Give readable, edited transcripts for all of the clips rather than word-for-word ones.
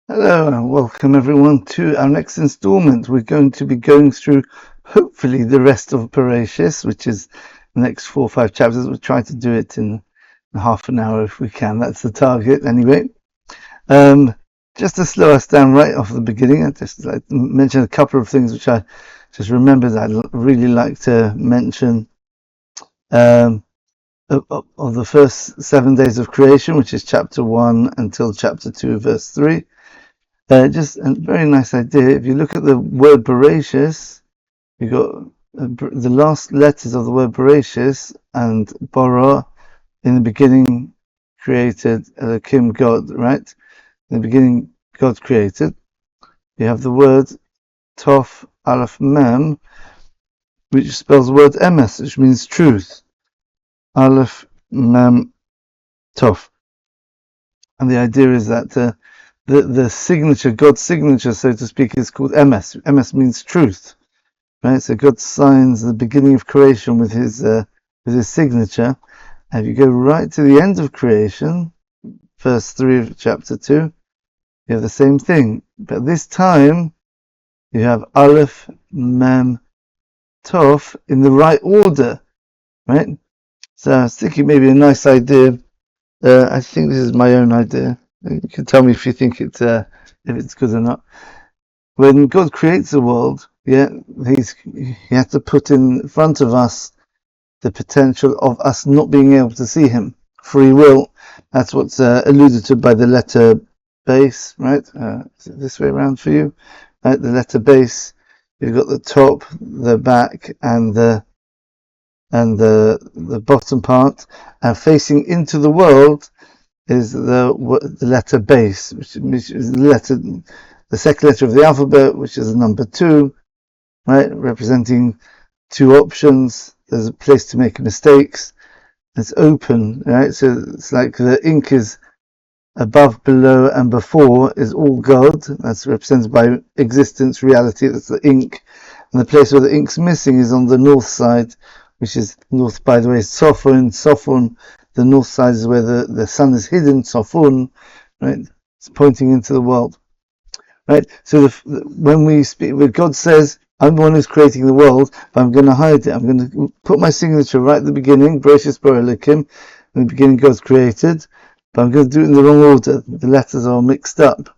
Hello and welcome everyone to our next installment. We're going to be going through hopefully the rest of Bereishis, which is the next 4 or 5 chapters. We'll try to do it in half an hour if we can. That's the target anyway. Just to slow us down right off the beginning, I'd just like to mention a couple of things which I just remembered I'd really like to mention. Of the first 7 days of creation, which is chapter 1 until chapter 2, verse 3. Just a very nice idea. If you look at the word Bereishis, you've got the last letters of the word Bereishis and Bara. In the beginning created Elohim, God, right? In the beginning, God created. You have the word Tov Aleph Mem, which spells the word Emes, which means truth. Aleph Mem Tov. And the idea is that the signature, God's signature, so to speak, is called Emes. Emes means truth, right? So God signs the beginning of creation with his signature. And if you go right to the end of creation, verse 3 of chapter 2, you have the same thing. But this time, you have Aleph, Mem, Tov in the right order, right? So I was thinking maybe a nice idea. I think this is my own idea. You can tell me if you think if it's good or not. When God creates the world, he has to put in front of us the potential of us not being able to see him. Free will. That's what's alluded to by the letter base, right? Is it this way around for you? Right, the letter base. You've got the top, the back, and the bottom part, and facing into the world is the letter base, which is the second letter of the alphabet, which is the number 2, right, representing 2 options. There's a place to make mistakes. It's open, right? So it's like the ink is above, below, and before is all God. That's represented by existence, reality. That's the ink. And the place where the ink's missing is on the north side, which is north, by the way, Sofon. The north side is where the sun is hidden, Sofon, right? It's pointing into the world, right? So when we speak, when God says, I'm the one who's creating the world, but I'm going to hide it. I'm going to put my signature right at the beginning, Bereishis bara Elohim. In the beginning, God's created, but I'm going to do it in the wrong order. The letters are mixed up.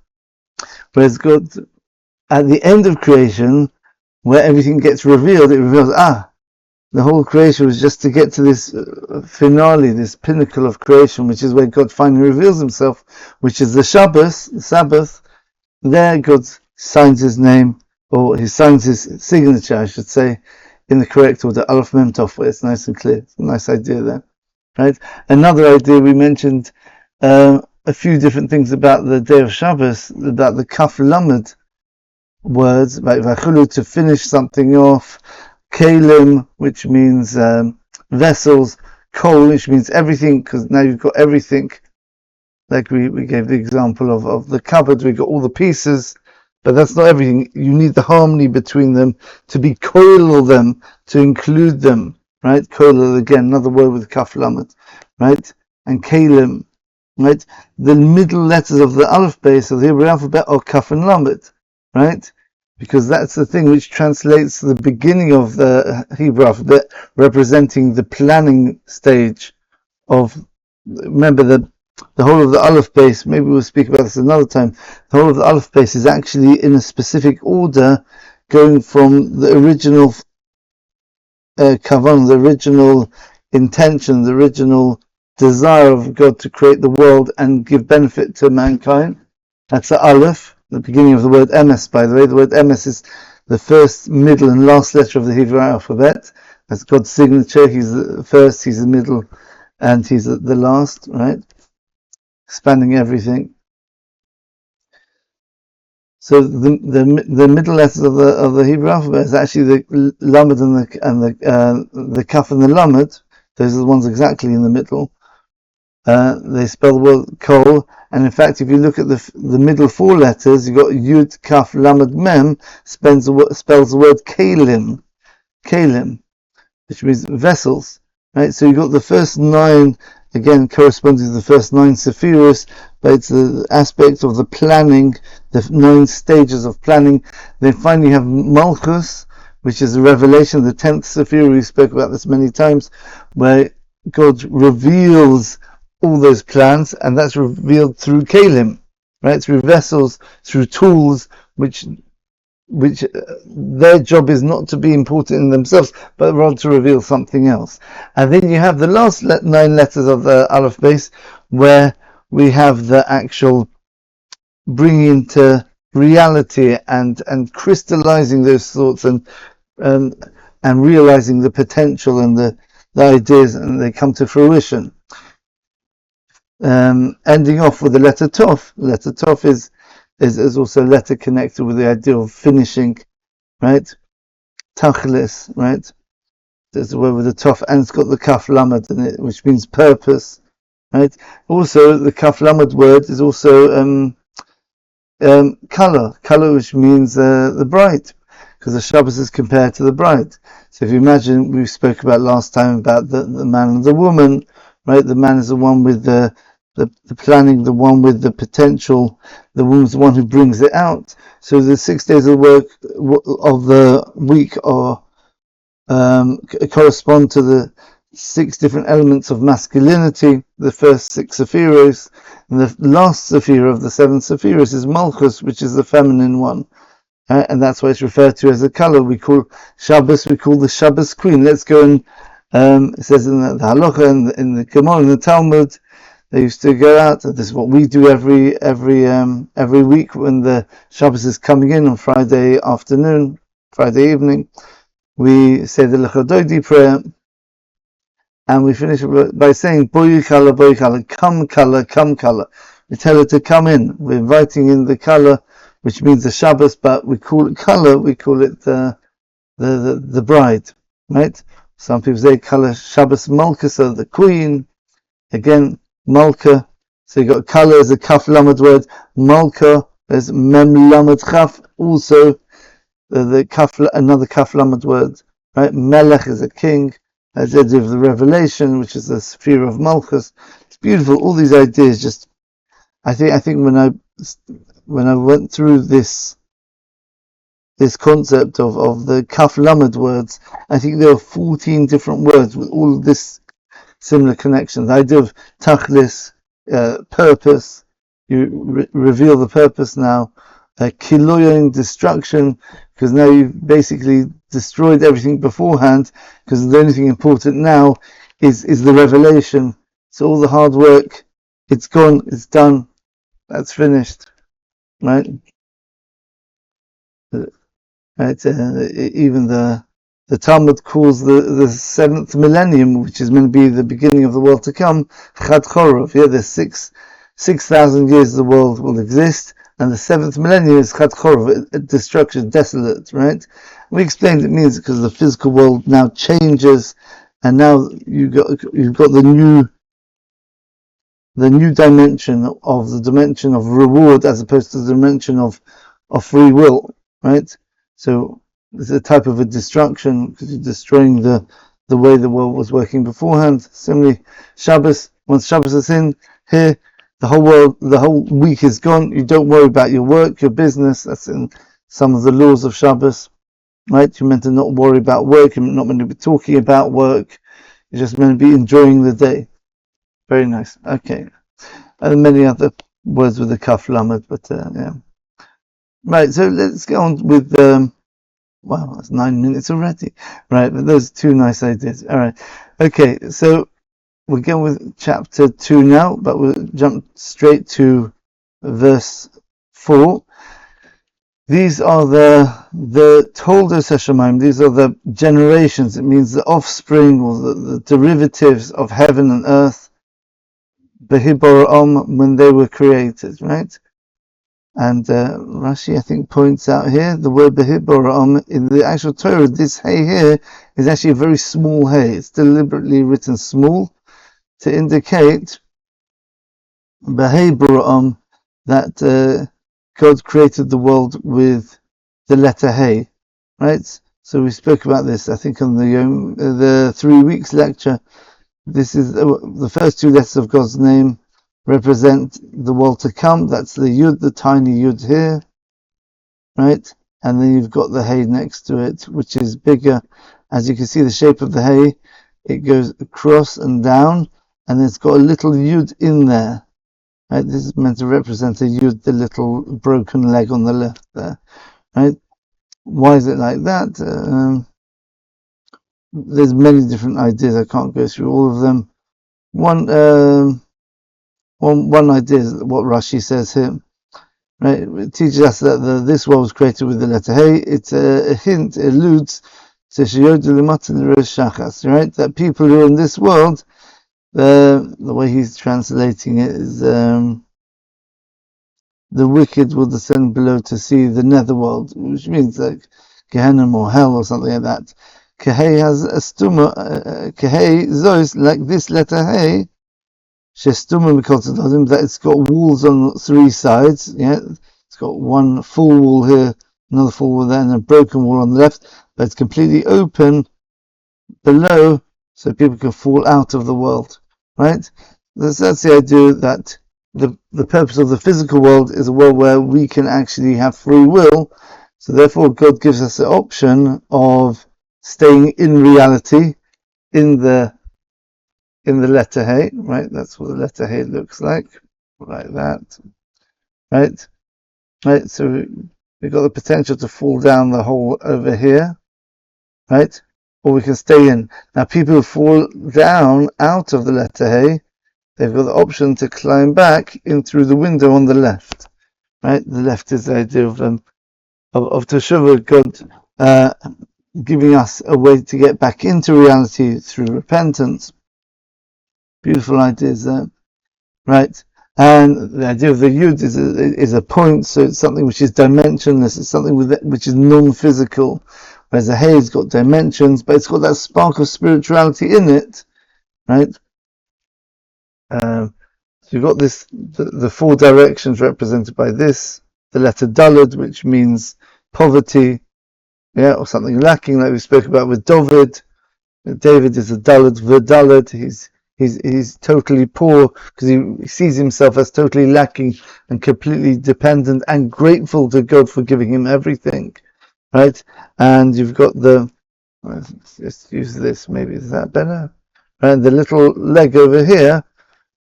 Whereas God, at the end of creation, where everything gets revealed, it reveals, the whole creation was just to get to this finale, this pinnacle of creation, which is where God finally reveals himself, which is the Shabbos, the Sabbath. There God signs his name, or he signs his signature, I should say, in the correct order, Aleph Mem Tov, where it's nice and clear. It's a nice idea there, right? Another idea, we mentioned a few different things about the day of Shabbos, about the Kaf Lamed words, like Vachulu, to finish something off, Kalim, which means vessels, Kol, which means everything, because now you've got everything. Like we gave the example of the cupboard, we got all the pieces, but that's not everything. You need the harmony between them to be koil them, to include them, right? Koil, again, another word with kaf lamed, right? And kalim, right? The middle letters of the aleph base of the Hebrew alphabet are kaf and lamed, right? Because that's the thing which translates the beginning of the Hebrew alphabet, representing the planning stage of, remember the whole of the aleph base, maybe we'll speak about this another time, the whole of the aleph base is actually in a specific order, going from the original kavan, the original intention, the original desire of God to create the world and give benefit to mankind. That's the aleph. The beginning of the word emes, by the way. The word emes is the first, middle, and last letter of the Hebrew alphabet. That's God's signature. He's the first, he's the middle, and he's the last, right? Spanning everything. So the middle letters of the Hebrew alphabet is actually the lamed and the kaf and the lamed. Those are the ones exactly in the middle. They spell the word kol, and in fact, if you look at the middle 4 letters, you've got yud, kaf, lamed, mem, spells the word kalim, which means vessels, right? So you've got the first 9 again corresponding to the first 9 Sephiros, but it's the aspect of the planning, the 9 stages of planning. Then finally you have Malchus, which is a revelation, the 10th Sephira. We spoke about this many times, where God reveals all those plans, and that's revealed through Kalim, right? Through vessels, through tools, which their job is not to be important in themselves, but rather to reveal something else. And then you have the last 9 letters of the Aleph base, where we have the actual bringing into reality and crystallizing those thoughts and realizing the potential and the ideas, and they come to fruition. Ending off with the letter Tov. Letter Tov is also a letter connected with the idea of finishing, right? Tachlis, right? There's a word with the Tov, and it's got the Kaf Lamed in it, which means purpose, right? Also, the Kaf Lamed word is also color, which means the bride, because the Shabbos is compared to the bride. So if you imagine, we spoke about last time about the man and the woman, right? The man is the one with the planning, the one with the potential, the woman's the one who brings it out. So the 6 days of work of the week are correspond to the 6 different elements of masculinity, the first 6 Sephiros, and the last Sephira of the 7 Sephiros is Malchus, which is the feminine one. And that's why it's referred to as a color. We call Shabbos, we call the Shabbos queen. Let's go and it says in the Halacha, in the Gemara, in the Talmud, they used to go out. This is what we do every week when the Shabbos is coming in on Friday afternoon, Friday evening. We say the L'Chododi prayer, and we finish by saying Boy Kala, come Kala. We tell her to come in. We're inviting in the Kala, which means the Shabbos, but we call it Kala. We call it the bride, right? Some people say Kala Shabbos Malka, so the queen. Again, Malka. So you got Kala as a Kaf Lamed word. Malka is Mem Lamed Chaf. Also, the Kaf, another Kaf Lamed word, right? Melech is a king. As the idea of the revelation, which is the sphere of Malchus. It's beautiful. All these ideas. Just, I think when I went through this concept of the Kaf Lamed words, I think there were 14 different words with all this similar connections. The idea of Tachlis, purpose. You reveal the purpose now. Kiloyon, destruction, because now you've basically destroyed everything beforehand, because the only thing important now is the revelation. So all the hard work, it's gone, it's done, that's finished, right? Right. Even the Talmud calls the 7th millennium, which is meant to be the beginning of the world to come, Chad Chorov. Yeah, there's 6,000 years the world will exist. And the 7th millennium is Chad Chorov, destruction, desolate, right? We explained it means because the physical world now changes, and now you've got the new dimension of reward as opposed to the dimension of free will, right? So it's a type of a destruction because you're destroying the way the world was working beforehand. Similarly, Shabbos, once Shabbos is in here, the whole week is gone. You don't worry about your work, your business. That's in some of the laws of Shabbos, right? You're meant to not worry about work. You're not meant to be talking about work. You're just meant to be enjoying the day. Very nice. Okay. And many other words with the Kaf Lamed, but yeah. Right, so let's go on with, wow, that's 9 minutes already. Right, but those 2 nice ideas. All right. Okay, so we're going with chapter 2 now, but we'll jump straight to verse 4. These are the Toldos Hashemayim. These are the generations. It means the offspring or the derivatives of heaven and earth. Behibora'om, when they were created, right? And Rashi, I think, points out here the word Behibora'om in the actual Torah. This hay here is actually a very small hay. It's deliberately written small to indicate Behibora'om that God created the world with the letter Hey, right? So we spoke about this, I think, on the 3 weeks lecture, This is the first two letters of God's name represent the world to come. That's the Yud, the tiny Yud here, right? And then you've got the Hey next to it, which is bigger. As you can see, the shape of the Hey, it goes across and down, and it's got a little Yud in there. Right? This is meant to represent a Yud, the little broken leg on the left there. Right? Why is it like that? There's many different ideas. I can't go through all of them. One idea is what Rashi says here. Right? It teaches us that this world was created with the letter Hey. It's a hint, it alludes to Shachas, right? That people who are in this world, the way he's translating it is the wicked will descend below to see the netherworld, which means like Gehenna or hell or something like that. Kahei has a stuma, Kahei Zos, like this letter Hey, Shestuma Mikotadodim, that it's got walls on three sides, yeah? It's got one full wall here, another full wall there, and a broken wall on the left, but it's completely open below, so people can fall out of the world, right? That's the idea that the purpose of the physical world is a world where we can actually have free will, so therefore God gives us the option of staying in reality, in the letter Hey, right? That's what the letter Hey looks like that, right? Right, so we've got the potential to fall down the hole over here, right? Or we can stay in. Now, people who fall down out of the letter Hey, they've got the option to climb back in through the window on the left, right? The left is the idea of Teshuvah, God giving us a way to get back into reality through repentance. Beautiful ideas there, right? And the idea of the Yud is a point, so it's something which is dimensionless, it's something which is non-physical, whereas the Hay's got dimensions, but it's got that spark of spirituality in it, right? So you've got this, the four directions represented by this, the letter Daled, which means poverty, yeah, or something lacking, like we spoke about with David. David is a Daled v'Daled, He's totally poor because he sees himself as totally lacking and completely dependent and grateful to God for giving him everything, right? And you've got let's just use this, maybe is that better? And the little leg over here,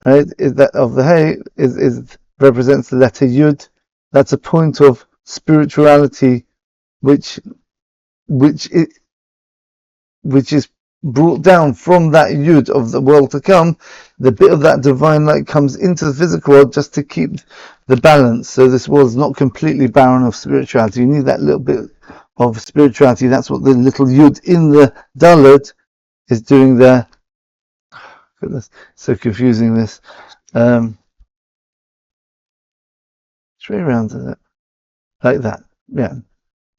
right, is that of the Hey, is represents the letter Yud. That's a point of spirituality, which is brought down from that Yud of the world to come. The bit of that divine light comes into the physical world just to keep the balance. So this world is not completely barren of spirituality. You need that little bit of spirituality. That's what the little Yud in the Dalet is doing there. Goodness, so confusing this. Straight around to it. Like that. Yeah.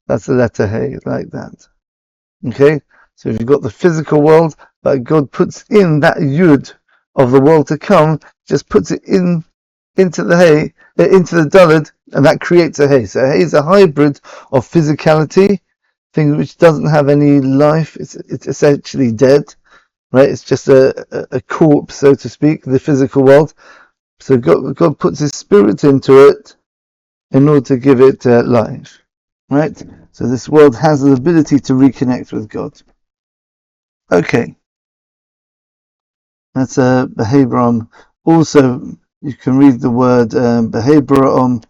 That's the letter Hey, like that. Okay? So if you've got the physical world, but God puts in that Yud of the world to come, just puts it into the Hey, into the Daled, and that creates a Hey. So Hey is a hybrid of physicality, thing which doesn't have any life. It's essentially dead, right? It's just a corpse, so to speak, the physical world. So God puts His Spirit into it in order to give it life, right? So this world has the ability to reconnect with God. Okay, that's Behebron. Also, you can read the word Behebron,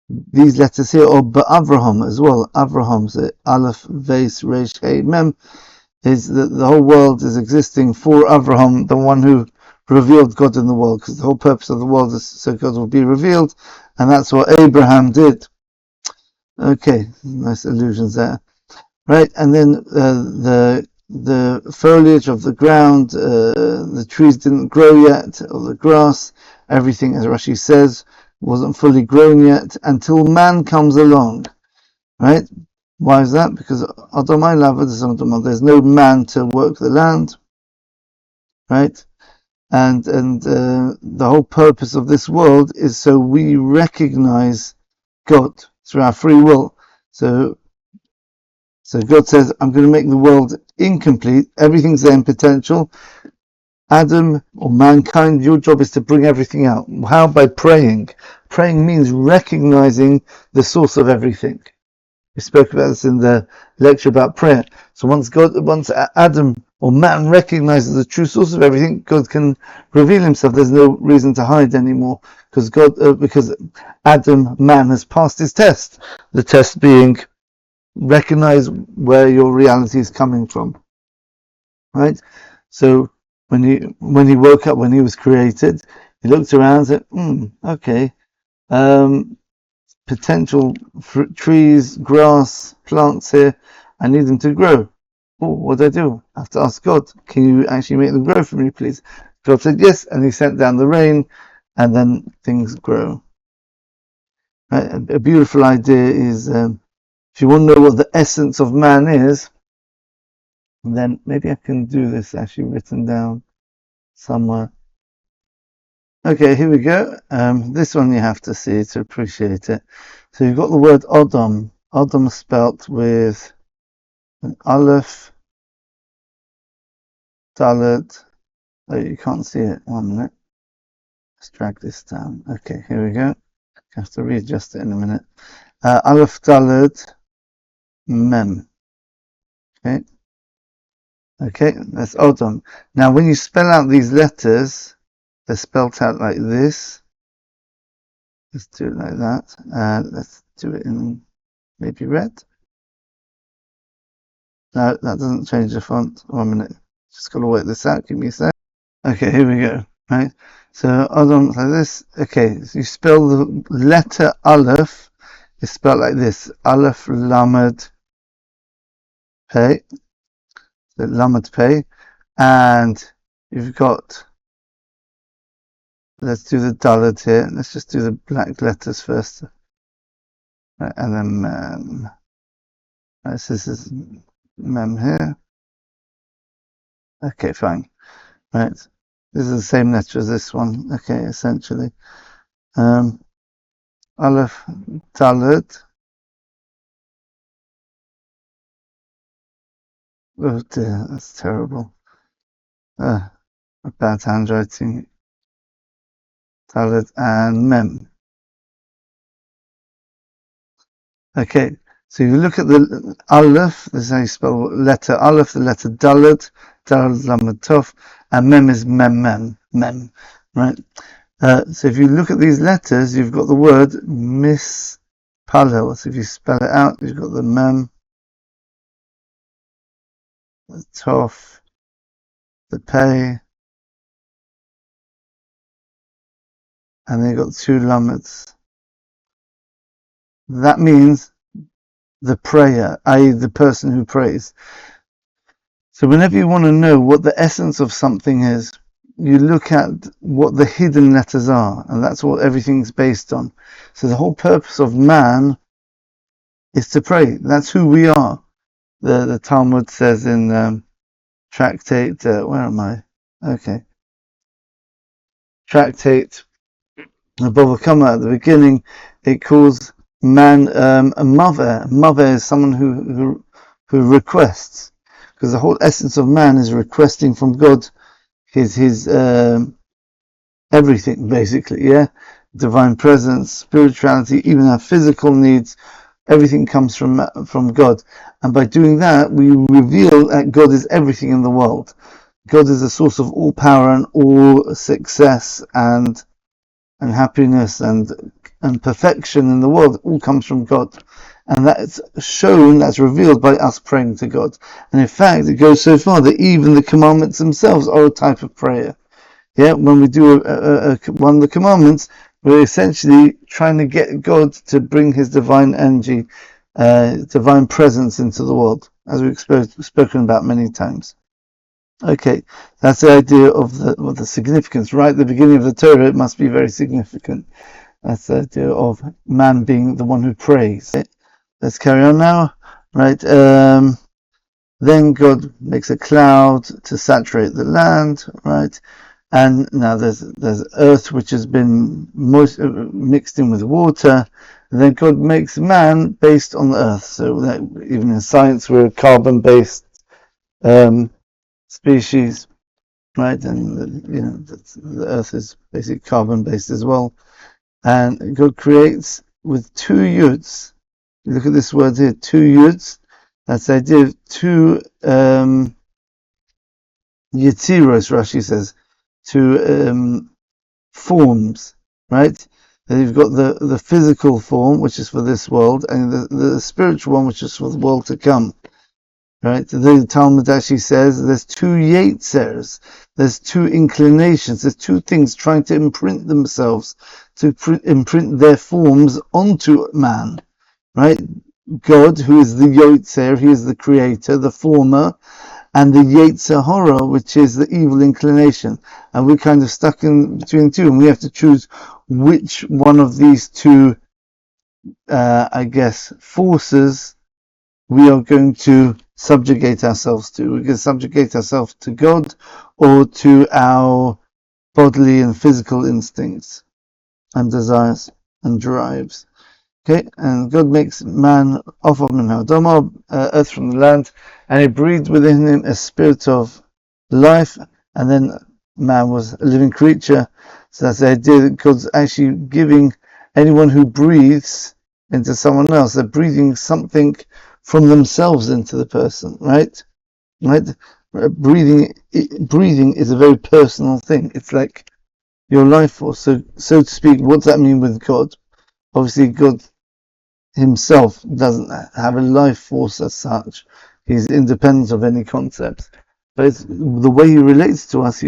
these letters here, or Be'avraham as well. Avraham's Aleph, Ves, Resh, Hey, Mem, is that the whole world is existing for Avraham, the one who revealed God in the world, because the whole purpose of the world is so God will be revealed, and that's what Abraham did. Okay, nice allusions there. Right, and then the foliage of the ground, the trees didn't grow yet, or the grass, everything, as Rashi says, wasn't fully grown yet until man comes along, right? Why is that? Because there's no man to work the land, right? And the whole purpose of this world is so we recognize God through our free will. So God says, I'm going to make the world incomplete. Everything's there in potential. Adam or mankind, your job is to bring everything out. How? By praying. Praying means recognizing the source of everything. We spoke about this in the lecture about prayer. So once Adam or man recognizes the true source of everything, God can reveal himself. There's no reason to hide anymore because Adam, man, has passed his test. The test being recognize where your reality is coming from. Right? So when he woke up, when he was created, he looked around and said, okay, potential trees, grass, plants here, I need them to grow. What do I do? I have to ask God, can you actually make them grow for me, please? God said yes, and he sent down the rain, and then things grow. A beautiful idea is, if you want to know what the essence of man is, then maybe I can do this actually written down somewhere. Okay, here we go. This one you have to see to appreciate it. So you've got the word Odom. Odom spelt with an Aleph, Dalet. Oh, you can't see it. 1 minute. Let's drag this down. Okay, here we go. I have to readjust it in a minute. Aleph, Dalet, Mem. Okay, that's Odom. Now, when you spell out these letters, they're spelled out like this. Let's do it like that. Let's do it in maybe red. No, that doesn't change the font. 1 minute. Just got to work this out. Give me a sec. Okay, here we go. Right. So Odom like this. Okay, so you spell the letter Aleph. It's spelled like this. Aleph Lamed Pei. So Lamed Pei. And you've got, let's do the Dalet here. Let's just do the black letters first. Right, and then Mem. Right, so this is Mem here. Okay, fine. Right. This is the same letter as this one. Okay, essentially. Aleph Dalet. Oh dear, that's terrible. Bad handwriting. Dalet and Mem. Okay, so you look at the Aleph, this is how you spell letter Aleph, the letter Dalet, Dalet Lamed Tov, and Mem is Mem, right? So if you look at these letters, you've got the word Mispalel. So if you spell it out, you've got the Mem, the Tov, the Pei, and then you've got 2 Lameds. That means the prayer, i.e. the person who prays. So whenever you want to know what the essence of something is, you look at what the hidden letters are, and that's what everything's based on. So the whole purpose of man is to pray. That's who we are. The Talmud says in tractate, where am I? Okay. Tractate Bava Kama at the beginning, it calls man a mother. Mother is someone who requests, because the whole essence of man is requesting from God his everything, basically, yeah? Divine presence, spirituality, even our physical needs, everything comes from God. And by doing that, we reveal that God is everything in the world. God is the source of all power and all success and happiness and perfection in the world. It all comes from God. And that's shown, that's revealed by us praying to God. And in fact, it goes so far that even the commandments themselves are a type of prayer. Yeah, when we do one of the commandments, we're essentially trying to get God to bring his divine energy, divine presence into the world, as we've spoken about many times. Okay, that's the idea of the significance. Right at the beginning of the Torah, it must be very significant. That's the idea of man being the one who prays. Okay, let's carry on now. Right, then God makes a cloud to saturate the land. Right, and now there's earth which has been mixed in with water. And then God makes man based on the earth. So that, even in science, we're a carbon-based species. right? And the earth is basically carbon-based as well. And God creates with two yuds. Look at this word here, two yuds. That's the idea of two yitziros, Rashi says, two forms, right? And you've got the physical form, which is for this world, and the spiritual one, which is for the world to come. Right? The Talmud actually says there's two yetzers, there's two inclinations, there's two things trying to imprint themselves, to imprint their forms onto man. Right? God, who is the yetzer, he is the creator, the former, and the yetzer hara, which is the evil inclination. And we're kind of stuck in between the two, and we have to choose which one of these two, forces we are going to subjugate ourselves to. We're going to subjugate ourselves to God or to our bodily and physical instincts and desires and drives. Okay, and God makes man off of Minhadoma, earth from the land, and he breathed within him a spirit of life, and then man was a living creature. So that's the idea that God's actually giving anyone who breathes into someone else, they're breathing something from themselves into the person, right? Right? Breathing is a very personal thing. It's like your life force, so to speak. What does that mean with God? Obviously, God himself doesn't have a life force as such. He's independent of any concept. But it's the way he relates to us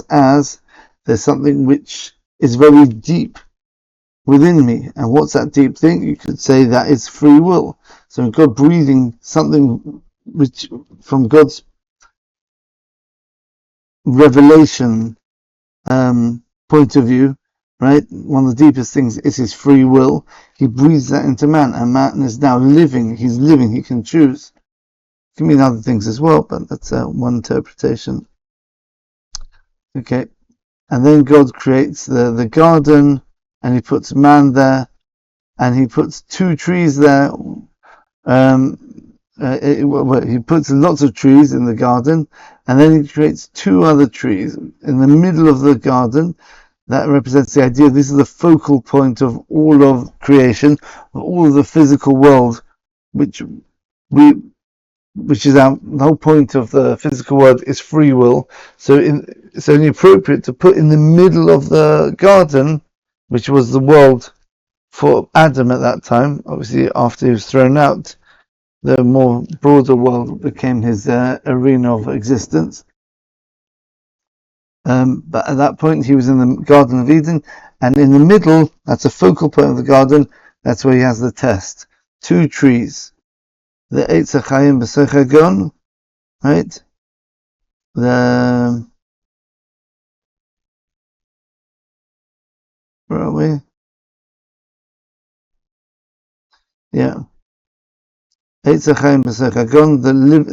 as there's something which is very deep within me. And what's that deep thing? You could say that is free will. So God breathing something which, from God's revelation point of view, right? One of the deepest things is his free will. He breathes that into man, and man is now living. He's living. He can choose. It can mean other things as well, but that's one interpretation. Okay, and then God creates the garden, and he puts man there, and he puts two trees there. He puts lots of trees in the garden, and then he creates two other trees in the middle of the garden. That represents the idea this is the focal point of all of creation, of all of the physical world, which is the whole point of the physical world is free will. So it's only appropriate to put in the middle of the garden, which was the world for Adam at that time. Obviously, after he was thrown out, the more broader world became his arena of existence. But at that point, he was in the Garden of Eden, and in the middle, that's a focal point of the garden. That's where he has the test. Two trees, the Eitz HaChaim B'Sech HaGon, right? Where are we? Yeah. Eitz HaChaim B'Sech HaGon,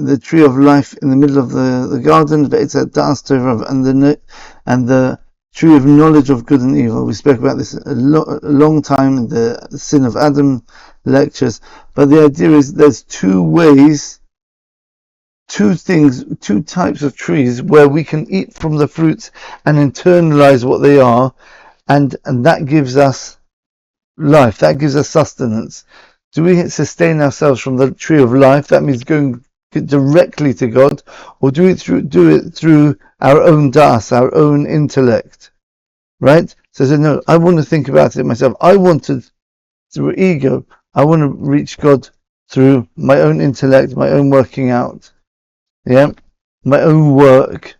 the tree of life in the middle of the garden, the Eitz HaDa'as Torah, and the tree of knowledge of good and evil. We spoke about this a long time in the Sin of Adam lectures, but the idea is there's two ways, two things, two types of trees where we can eat from the fruits and internalize what they are, and that gives us life, that gives us sustenance. Do we sustain ourselves from the tree of life? That means going directly to God, or do it through our own das, our own intellect, right? So no, I want to think about it myself. I want to, through ego, I want to reach God through my own intellect, my own working out, yeah, my own work.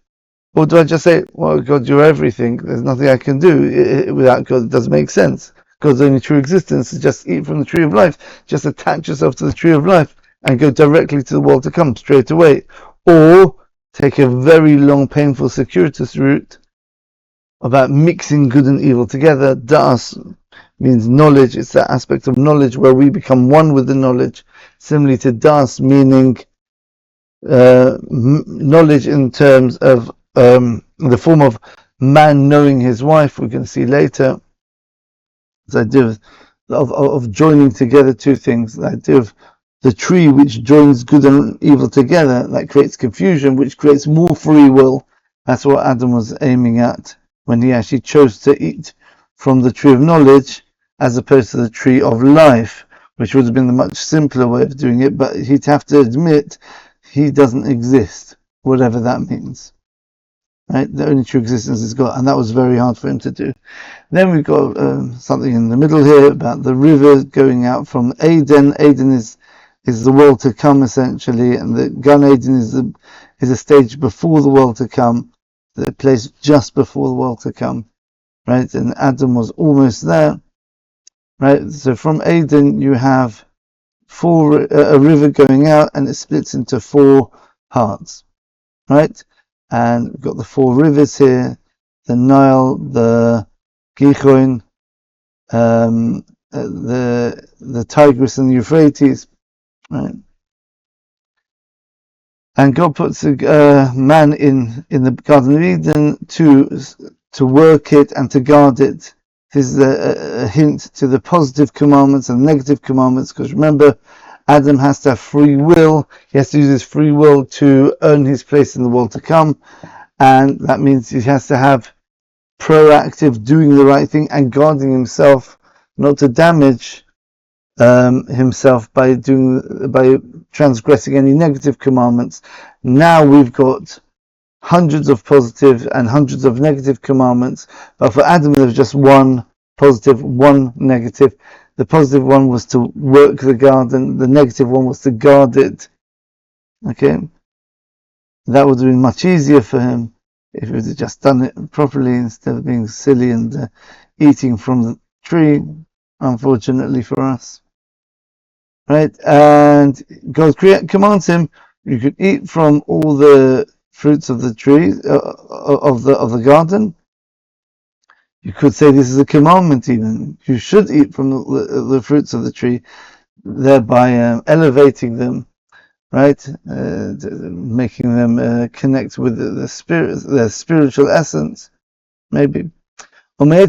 Or do I just say, well, God, you're everything. There's nothing I can do without God. It doesn't make sense. God's only true existence is just eat from the tree of life. Just attach yourself to the tree of life and go directly to the world to come straight away. Or take a very long, painful, circuitous route about mixing good and evil together. Das means knowledge. It's that aspect of knowledge where we become one with the knowledge. Similarly to das meaning knowledge in terms of the form of man knowing his wife. We're going to see later. The idea of joining together two things. The idea of the tree which joins good and evil together, that creates confusion, which creates more free will, That's what Adam was aiming at when he actually chose to eat from the tree of knowledge as opposed to the tree of life, which would have been the much simpler way of doing it, but he'd have to admit he doesn't exist, whatever that means. Right? The only true existence is God, and that was very hard for him to do. Then we've got something in the middle here about the river going out from Eden. Eden is the world to come, essentially, and the Gan Eden is a stage before the world to come, the place just before the world to come, right? And Adam was almost there, right? So from Eden you have a river going out, and it splits into 4 parts, right? And we've got the 4 rivers here: the Nile, the Gihon, the Tigris and the Euphrates, right? And God puts a man in the Garden of Eden to work it and to guard it. This is a hint to the positive commandments and negative commandments, because remember, Adam has to have free will. He has to use his free will to earn his place in the world to come, and that means he has to have proactive doing the right thing and guarding himself not to damage himself by transgressing any negative commandments. Now we've got hundreds of positive and hundreds of negative commandments, but for Adam there was just one positive, one negative. The positive one was to work the garden, the negative one was to guard it. Okay, that would have been much easier for him if he had just done it properly instead of being silly and eating from the tree, unfortunately for us. Right, and God commands him, you could eat from all the fruits of the tree, of the garden. You could say this is a commandment even. You should eat from the fruits of the tree, thereby elevating them, right? Making them connect with the spirit, their spiritual essence, maybe. From the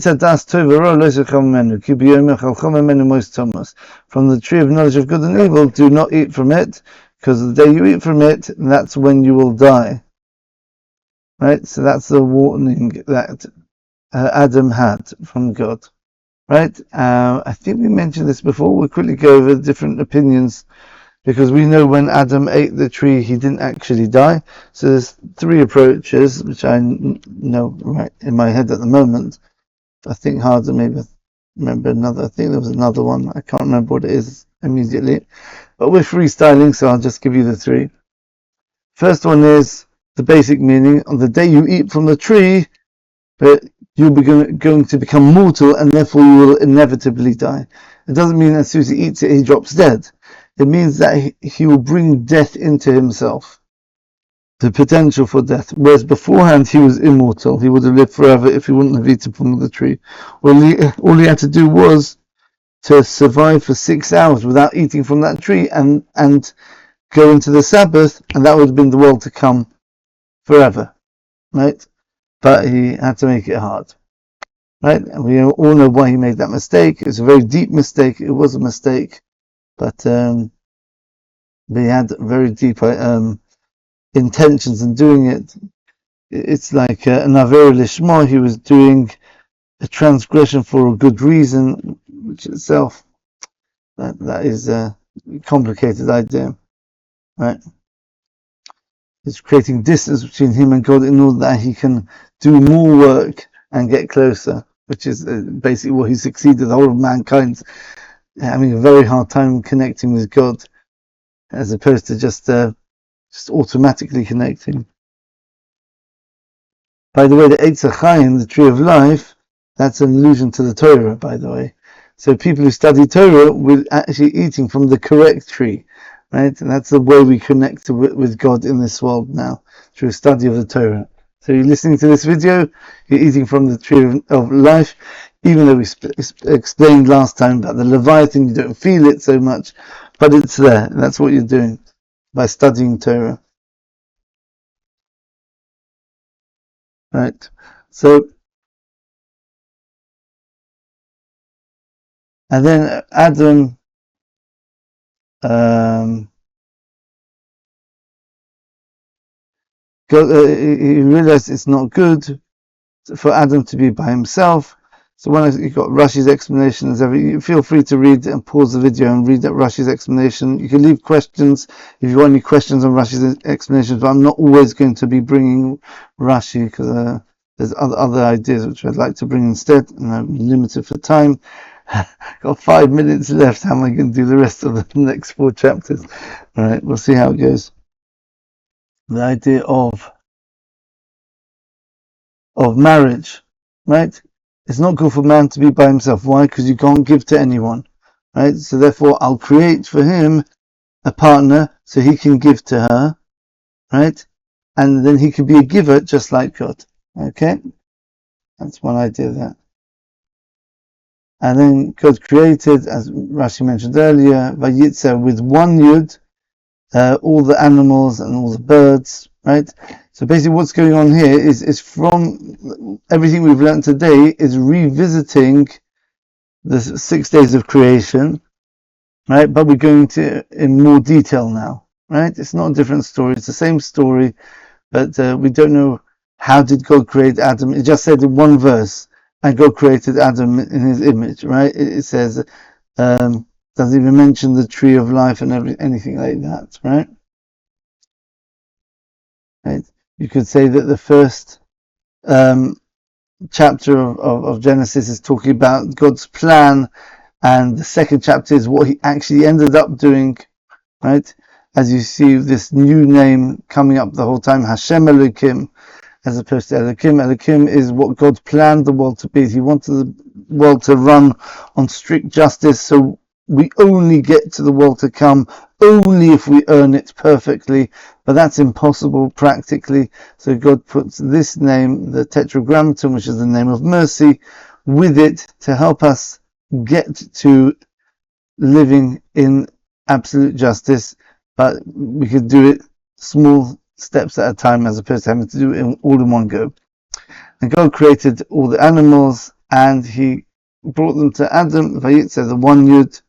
tree of knowledge of good and evil, do not eat from it, because the day you eat from it, that's when you will die. Right? So that's the warning that Adam had from God. Right? I think we mentioned this before. We'll quickly go over the different opinions, because we know when Adam ate the tree, he didn't actually die. So there's 3 approaches, which I know right in my head at the moment. I think harder, maybe remember another. I think there was another one. I can't remember what it is immediately. But we're freestyling, so I'll just give you the 3. First one is the basic meaning: on the day you eat from the tree, but you'll be going to become mortal, and therefore you will inevitably die. It doesn't mean as soon as he eats it, he drops dead. It means that he will bring death into himself, the potential for death. Whereas beforehand he was immortal. He would have lived forever if he wouldn't have eaten from the tree. All he had to do was to survive for 6 hours without eating from that tree and go into the Sabbath, and that would have been the world to come forever, right? But he had to make it hard, right? And we all know why he made that mistake. It's a very deep mistake. It was a mistake, but he had very deep intentions in doing it. It's like an Aver Lishma. He was doing a transgression for a good reason, which itself, that is a complicated idea, right? It's creating distance between him and God in order that he can do more work and get closer, which is basically what he succeeded. The whole of mankind having a very hard time connecting with God, as opposed to just automatically connecting. By the way, the Eitz HaChaim, the tree of life, that's an allusion to the Torah, by the way. So people who study Torah will actually eating from the correct tree, right? And that's the way we connect with God in this world now, through a study of the Torah. So you're listening to this video, you're eating from the tree of life, even though we explained last time about the Leviathan, you don't feel it so much, but it's there. And that's what you're doing by studying Torah. Right? So, and then Adam, he realized it's not good for Adam to be by himself. So when you got Rashi's explanations, you feel free to read and pause the video and read that Rashi's explanation. You can leave questions if you want any questions on Rashi's explanations, but I'm not always going to be bringing Rashi because there's other ideas which I'd like to bring instead, and I'm limited for time. Got 5 minutes left. How am I going to do the rest of the next 4 chapters? All right, we'll see how it goes. The idea of marriage, right? It's not good for man to be by himself. Why? Because you can't give to anyone, right? So therefore, I'll create for him a partner so he can give to her, right? And then he can be a giver just like God. Okay? That's one idea there. And then God created, as Rashi mentioned earlier, Vayitzer with one yud, all the animals and all the birds, right? So basically what's going on here is from everything we've learned today is revisiting the 6 days of creation, right? But we're going to in more detail now, right? It's not a different story. It's the same story, but we don't know how did God create Adam. It just said in one verse, and God created Adam in his image, right? It says, doesn't even mention the tree of life and anything like that, right? Right? You could say that the first chapter of Genesis is talking about God's plan, and the second chapter is what he actually ended up doing, right? As you see this new name coming up the whole time, Hashem Elokim, as opposed to Elokim. Elokim is what God planned the world to be. He wanted the world to run on strict justice, so we only get to the world to come only if we earn it perfectly, but that's impossible practically. So God puts this name, the Tetragrammaton, which is the name of mercy, with it to help us get to living in absolute justice, but we could do it small steps at a time as opposed to having to do it all in one go. And God created all the animals and he brought them to Adam, Vayitzer, the one yud.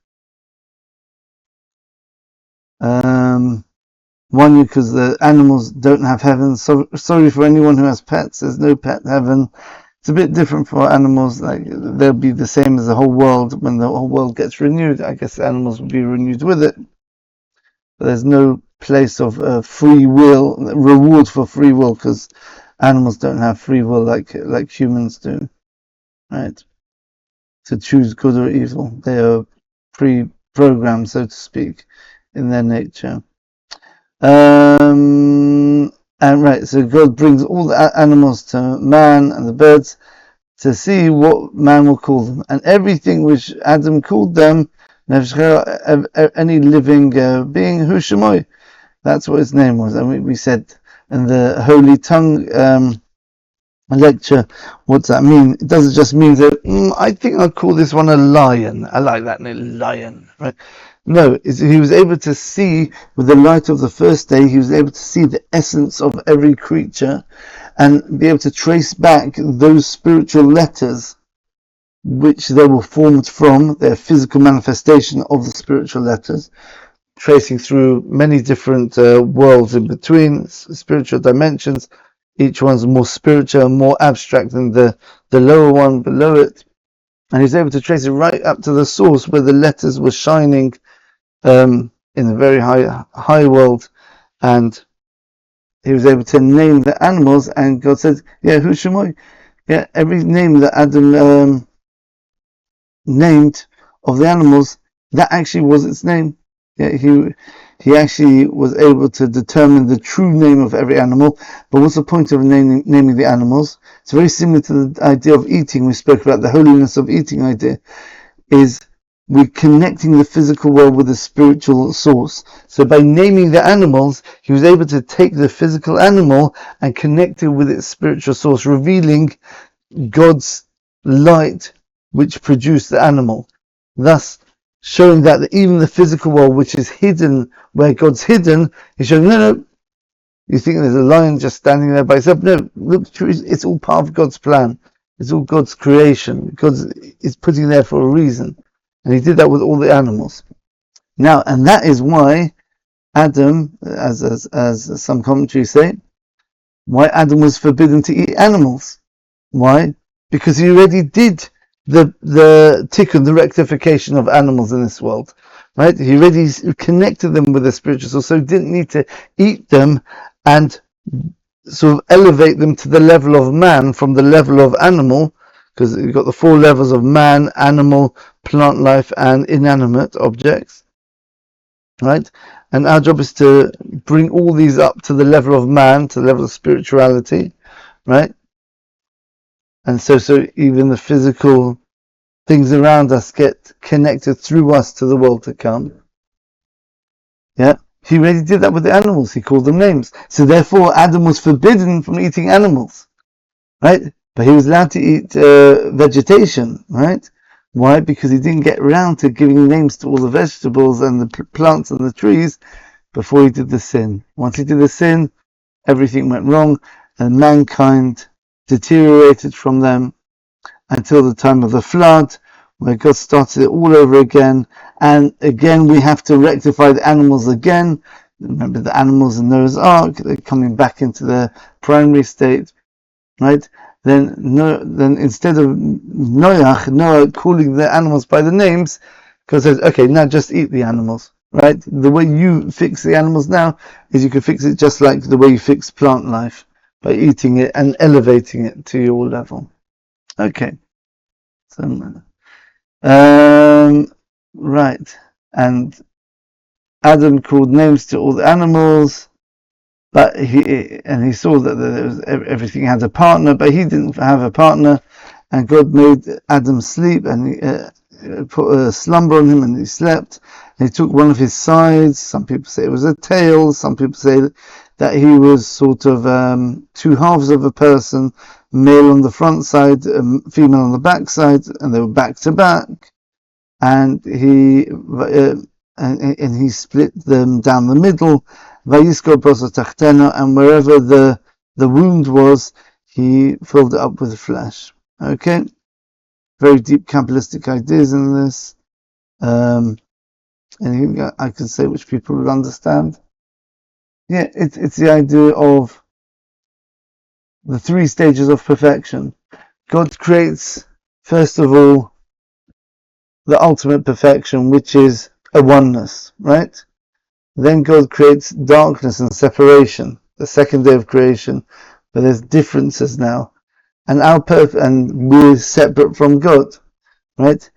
One yud because the animals don't have heaven. So sorry for anyone who has pets, there's no pet heaven. It's a bit different for animals, like they'll be the same as the whole world. When the whole world gets renewed, I guess the animals will be renewed with it. But there's no place of free will, reward for free will, because animals don't have free will like humans do, right? To choose good or evil. They are pre-programmed, so to speak, in their nature. And right, so God brings all the animals to man and the birds to see what man will call them, and everything which Adam called them, any living being, Hushamoy, that's what his name was. And we said in the Holy Tongue lecture, what's that mean? It doesn't just mean that I think I'll call this one a lion. I like that name, lion, right? No, he was able to see with the light of the first day. He was able to see the essence of every creature and be able to trace back those spiritual letters which they were formed from, their physical manifestation of the spiritual letters, tracing through many different worlds in between, spiritual dimensions. Each one's more spiritual, more abstract than the lower one below it. And he's able to trace it right up to the source where the letters were shining in a very high world. And he was able to name the animals, and God said, yeah, Hushamoy. Yeah, every name that Adam named of the animals, that actually was its name. Yeah, he actually was able to determine the true name of every animal. But what's the point of naming the animals? It's very similar to the idea of eating. We spoke about the holiness of eating idea. Is we're connecting the physical world with the spiritual source. So by naming the animals, he was able to take the physical animal and connect it with its spiritual source, revealing God's light which produced the animal. Thus, showing that even the physical world, which is hidden where God's hidden, is showing, no, you think there's a lion just standing there by itself? No, look, it's all part of God's plan. It's all God's creation. God is putting there for a reason. And he did that with all the animals. Now, and that is why Adam, as some commentaries say, why Adam was forbidden to eat animals. Why? Because he already did the tikkun, the rectification of animals in this world. Right? He already connected them with the spiritual soul, so he didn't need to eat them and sort of elevate them to the level of man from the level of animal, because you've got the 4 levels of man, animal, plant life, and inanimate objects. Right? And our job is to bring all these up to the level of man, to the level of spirituality, right? And so even the physical things around us get connected through us to the world to come. Yeah? He already did that with the animals. He called them names. So therefore, Adam was forbidden from eating animals, right? But he was allowed to eat vegetation, right? Why? Because he didn't get around to giving names to all the vegetables and the plants and the trees before he did the sin. Once he did the sin, everything went wrong, and mankind deteriorated from them until the time of the flood, where God started it all over again. And again, we have to rectify the animals again. Remember the animals in Noah's Ark, they're coming back into their primary state, right? Then instead of Noah calling the animals by the names, God says, okay, now just eat the animals, right? The way you fix the animals now is you can fix it just like the way you fix plant life, by eating it and elevating it to your level. Okay. So, right. And Adam called names to all the animals, but he saw that there was, everything had a partner, but he didn't have a partner, and God made Adam sleep, and he put a slumber on him, and he slept. And he took one of his sides. Some people say it was a tail. Some people say that he was sort of 2 halves of a person, male on the front side, female on the back side, and they were back to back. And he split them down the middle. And wherever the wound was, he filled it up with flesh. Okay, very deep Kabbalistic ideas in this. Anything I could say which people would understand? Yeah, it's the idea of the 3 stages of perfection. God creates, first of all, the ultimate perfection, which is a oneness, right? Then God creates darkness and separation, the second day of creation, but there's differences now. And and we're separate from God, right?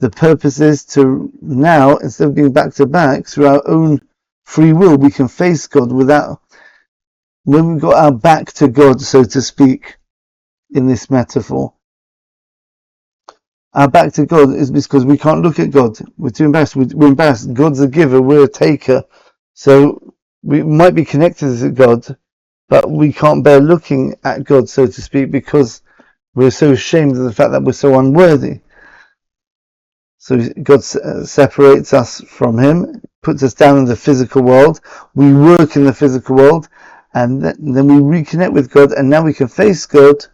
The purpose is to now, instead of being back to back, through our own free will, we can face God without, when we've got our back to God, so to speak, in this metaphor. Our back to God is because we can't look at God. We're too embarrassed. We're embarrassed. God's a giver, we're a taker. So we might be connected to God, but we can't bear looking at God, so to speak, because we're so ashamed of the fact that we're so unworthy. So God separates us from Him, puts us down in the physical world. We work in the physical world, and then we reconnect with God, and now we can face God,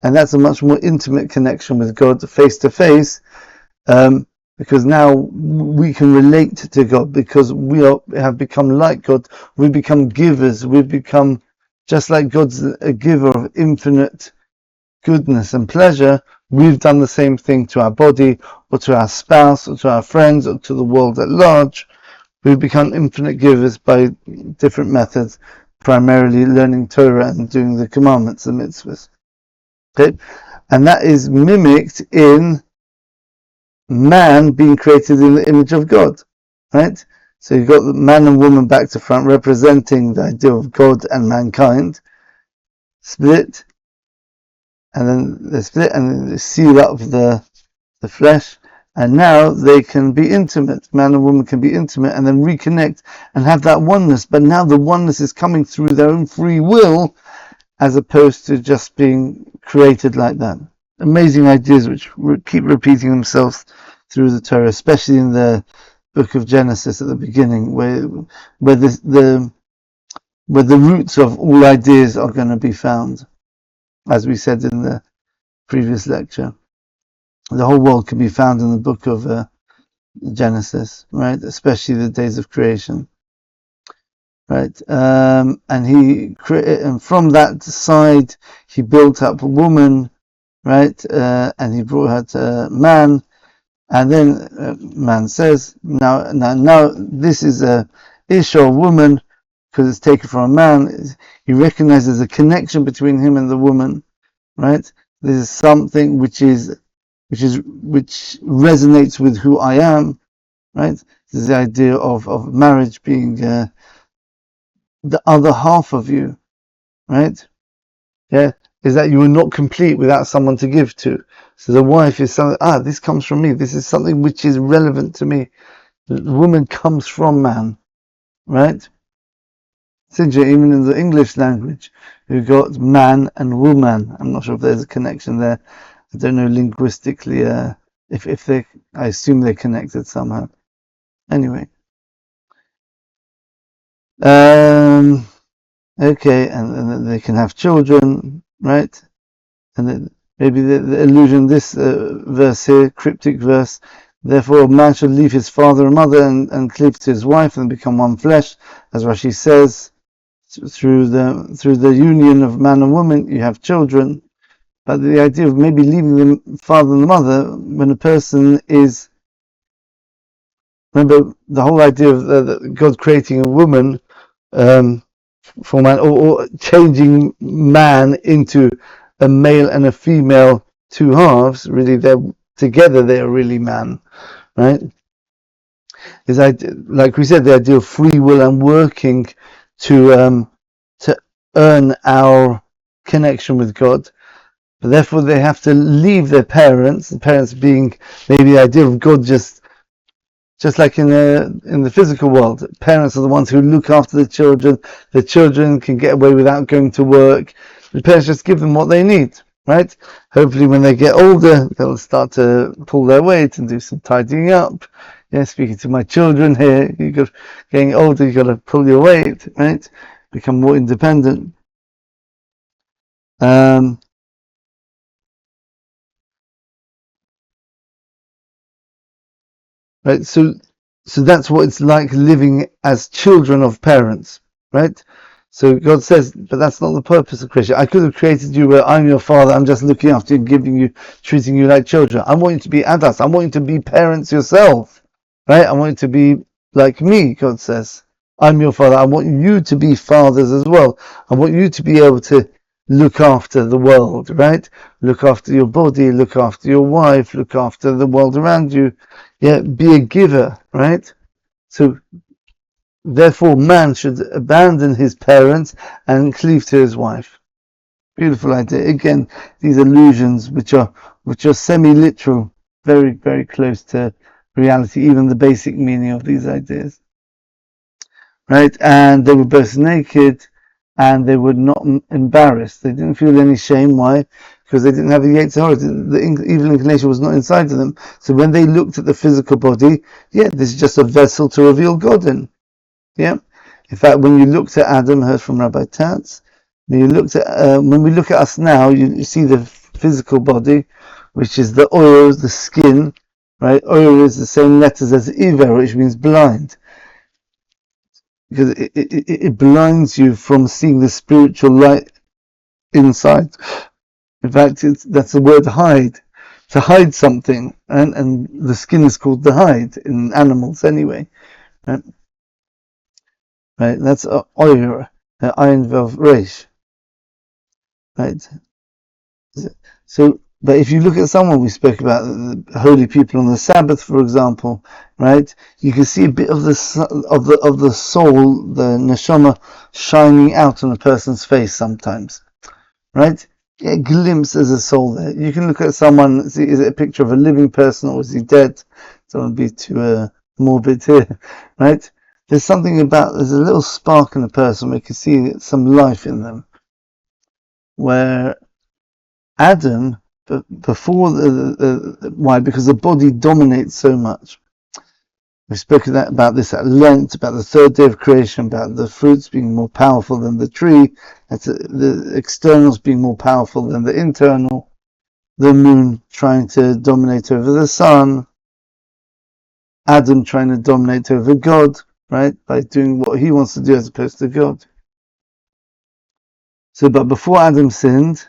and that's a much more intimate connection with God, face to face, because now we can relate to God, because we have become like God. We've become givers. We've become just like God's a giver of infinite goodness and pleasure. We've done the same thing to our body, or to our spouse, or to our friends, or to the world at large. We've become infinite givers by different methods, primarily learning Torah and doing the commandments, the mitzvahs. Okay? And that is mimicked in man being created in the image of God. Right? So you've got the man and woman back to front, representing the idea of God and mankind, split, and then they split and then they seal up the flesh, and now they can be intimate. Man and woman can be intimate and then reconnect and have that oneness. But now the oneness is coming through their own free will, as opposed to just being created like that. Amazing ideas which keep repeating themselves through the Torah, especially in the book of Genesis at the beginning, where the roots of all ideas are going to be found, as we said in the previous lecture. The whole world can be found in the book of Genesis, right? Especially the days of creation. right? And from that side he built up a woman, right? And he brought her to man, and then man says, now this is a Isha, woman, because it's taken from a man. He recognizes a connection between him and the woman, right? This is something which resonates with who I am, right? This is the idea of marriage being the other half of you, right? Yeah, is that you are not complete without someone to give to. So the wife is something, this comes from me. This is something which is relevant to me. The woman comes from man, right? Even in the English language, you've got man and woman. I'm not sure if there's a connection there. I don't know linguistically if they. I assume they're connected somehow. Anyway, okay, and then they can have children, right? And then maybe the allusion, this verse here, cryptic verse. Therefore, a man should leave his father and mother and cleave to his wife and become one flesh, as Rashi says. Through the union of man and woman, you have children. But the idea of maybe leaving the father and the mother when a person is, remember the whole idea of God creating a woman for man, or changing man into a male and a female two halves. Really, they're together. They're really man, right? Is like we said, the idea of free will and working to earn our connection with God. But therefore, they have to leave their parents. The parents being maybe the idea of God just like in the physical world. Parents are the ones who look after the children. The children can get away without going to work. The parents just give them what they need, right? Hopefully when they get older, they'll start to pull their weight and do some tidying up. Yeah, speaking to my children here, getting older, you've got to pull your weight, right? Become more independent. Right, so that's what it's like living as children of parents, right? So God says, but that's not the purpose of creation. I could have created you where I'm your father, I'm just looking after you, giving you, treating you like children. I want you to be adults. I want you to be parents yourself, right? I want you to be like me, God says. I'm your father. I want you to be fathers as well. I want you to be able to look after the world, right? Look after your body, look after your wife, look after the world around you. Yeah, be a giver, right? So therefore man should abandon his parents and cleave to his wife. Beautiful idea. Again, these allusions which are semi-literal, very, very close to reality, even the basic meaning of these ideas. Right? And they were both naked and they were not embarrassed. They didn't feel any shame. Why? Because they didn't have the Yetzer Hara. The evil inclination was not inside of them. So when they looked at the physical body, this is just a vessel to reveal God in. Yeah. In fact, when you looked at Adam, heard from Rabbi Tatz, when we look at us now, you see the physical body, which is the oil, the skin, right? Oil is the same letters as Iver, which means blind. Because it blinds you from seeing the spiritual light inside. In fact, that's the word hide, to hide something, and the skin is called the hide in animals anyway. Right? That's Oyer, Ayin Vav Reish. Right? So, but if you look at someone, we spoke about the holy people on the Sabbath, for example, right? You can see a bit of the soul, the neshama, shining out on a person's face sometimes, right? Get a glimpse as a soul there. You can look at someone, see, is it a picture of a living person or is he dead? Don't be too morbid here, right? There's a little spark in a person where you can see some life in them. Where Adam, before why? Because the body dominates so much. We've spoken about this at length, about the third day of creation, about the fruits being more powerful than the tree, the externals being more powerful than the internal, the moon trying to dominate over the sun, Adam trying to dominate over God, right? By doing what he wants to do as opposed to God. So, but before Adam sinned,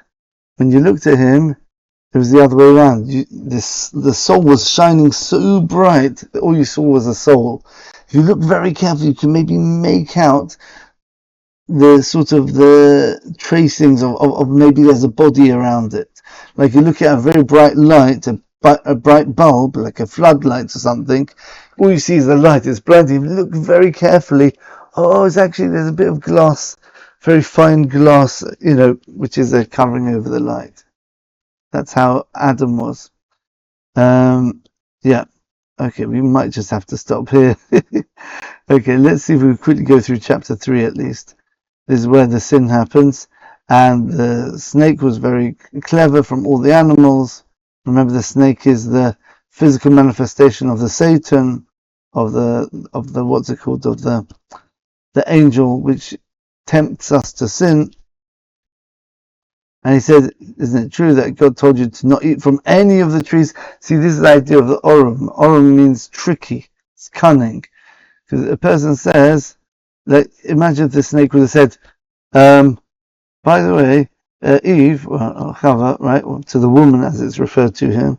when you looked at him, it was the other way around. The soul was shining so bright that all you saw was a soul. If you look very carefully, you can maybe make out the sort of the tracings of maybe there's a body around it. Like you look at a very bright light, a bright bulb, like a floodlight or something, all you see is the light. It's blinding. If you look very carefully, it's actually, there's a bit of glass, very fine glass, which is a covering over the light. That's how Adam was. Yeah. Okay, we might just have to stop here. Okay, let's see if we quickly go through chapter 3 at least. This is where the sin happens, and the snake was very clever from all the animals. Remember, the snake is the physical manifestation of the Satan, of the what's it called, of the angel which tempts us to sin. And he said, isn't it true that God told you to not eat from any of the trees? See, this is the idea of the orum. Orum means tricky, it's cunning. Because a person says, like, imagine if the snake would have said, by the way, Eve, or Chava, right, to the woman as it's referred to here,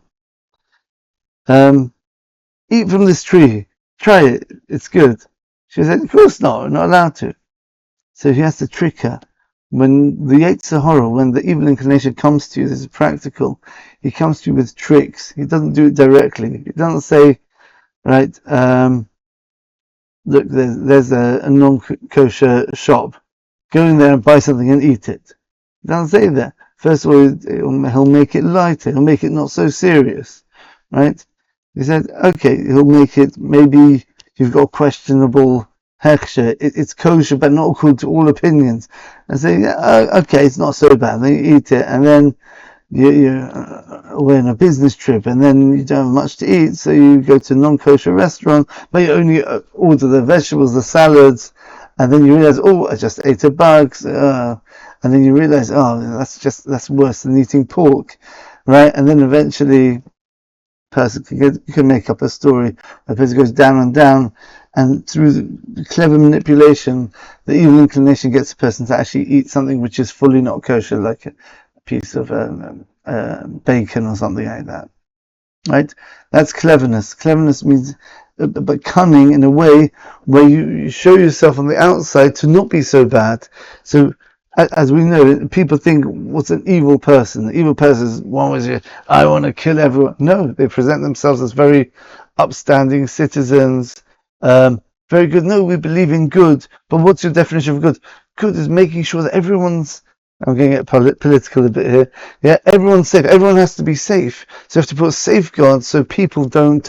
eat from this tree, try it, it's good. She said, of course not, we're not allowed to. So he has to trick her. When the Yetzer Hara, when the evil inclination comes to you, this is practical, he comes to you with tricks. He doesn't do it directly. He doesn't say, right, look, there's a non-kosher shop. Go in there and buy something and eat it. He doesn't say that. First of all, he'll make it lighter. He'll make it not so serious, right? He said, okay, he'll make it, maybe you've got questionable hechsher. It's kosher, but not according to all opinions. And say, okay, it's not so bad. Then you eat it, and then you're away on a business trip, and then you don't have much to eat, so you go to a non-kosher restaurant, but you only order the vegetables, the salads, and then you realize, I just ate a bug, and then you realize, that's worse than eating pork, right? And then eventually, person can make up a story. A person goes down and down, and through the clever manipulation, the evil inclination gets a person to actually eat something which is fully not kosher, like a piece of bacon or something like that. Right? That's cleverness. Cleverness means, but cunning in a way where you show yourself on the outside to not be so bad. So, as we know, people think, what's an evil person? The evil person is one was, I want to kill everyone. No, they present themselves as very upstanding citizens, very good. No, we believe in good. But what's your definition of good? Good is making sure that everyone's, I'm going to get political a bit here. Yeah, everyone's safe. Everyone has to be safe. So you have to put safeguards so people can't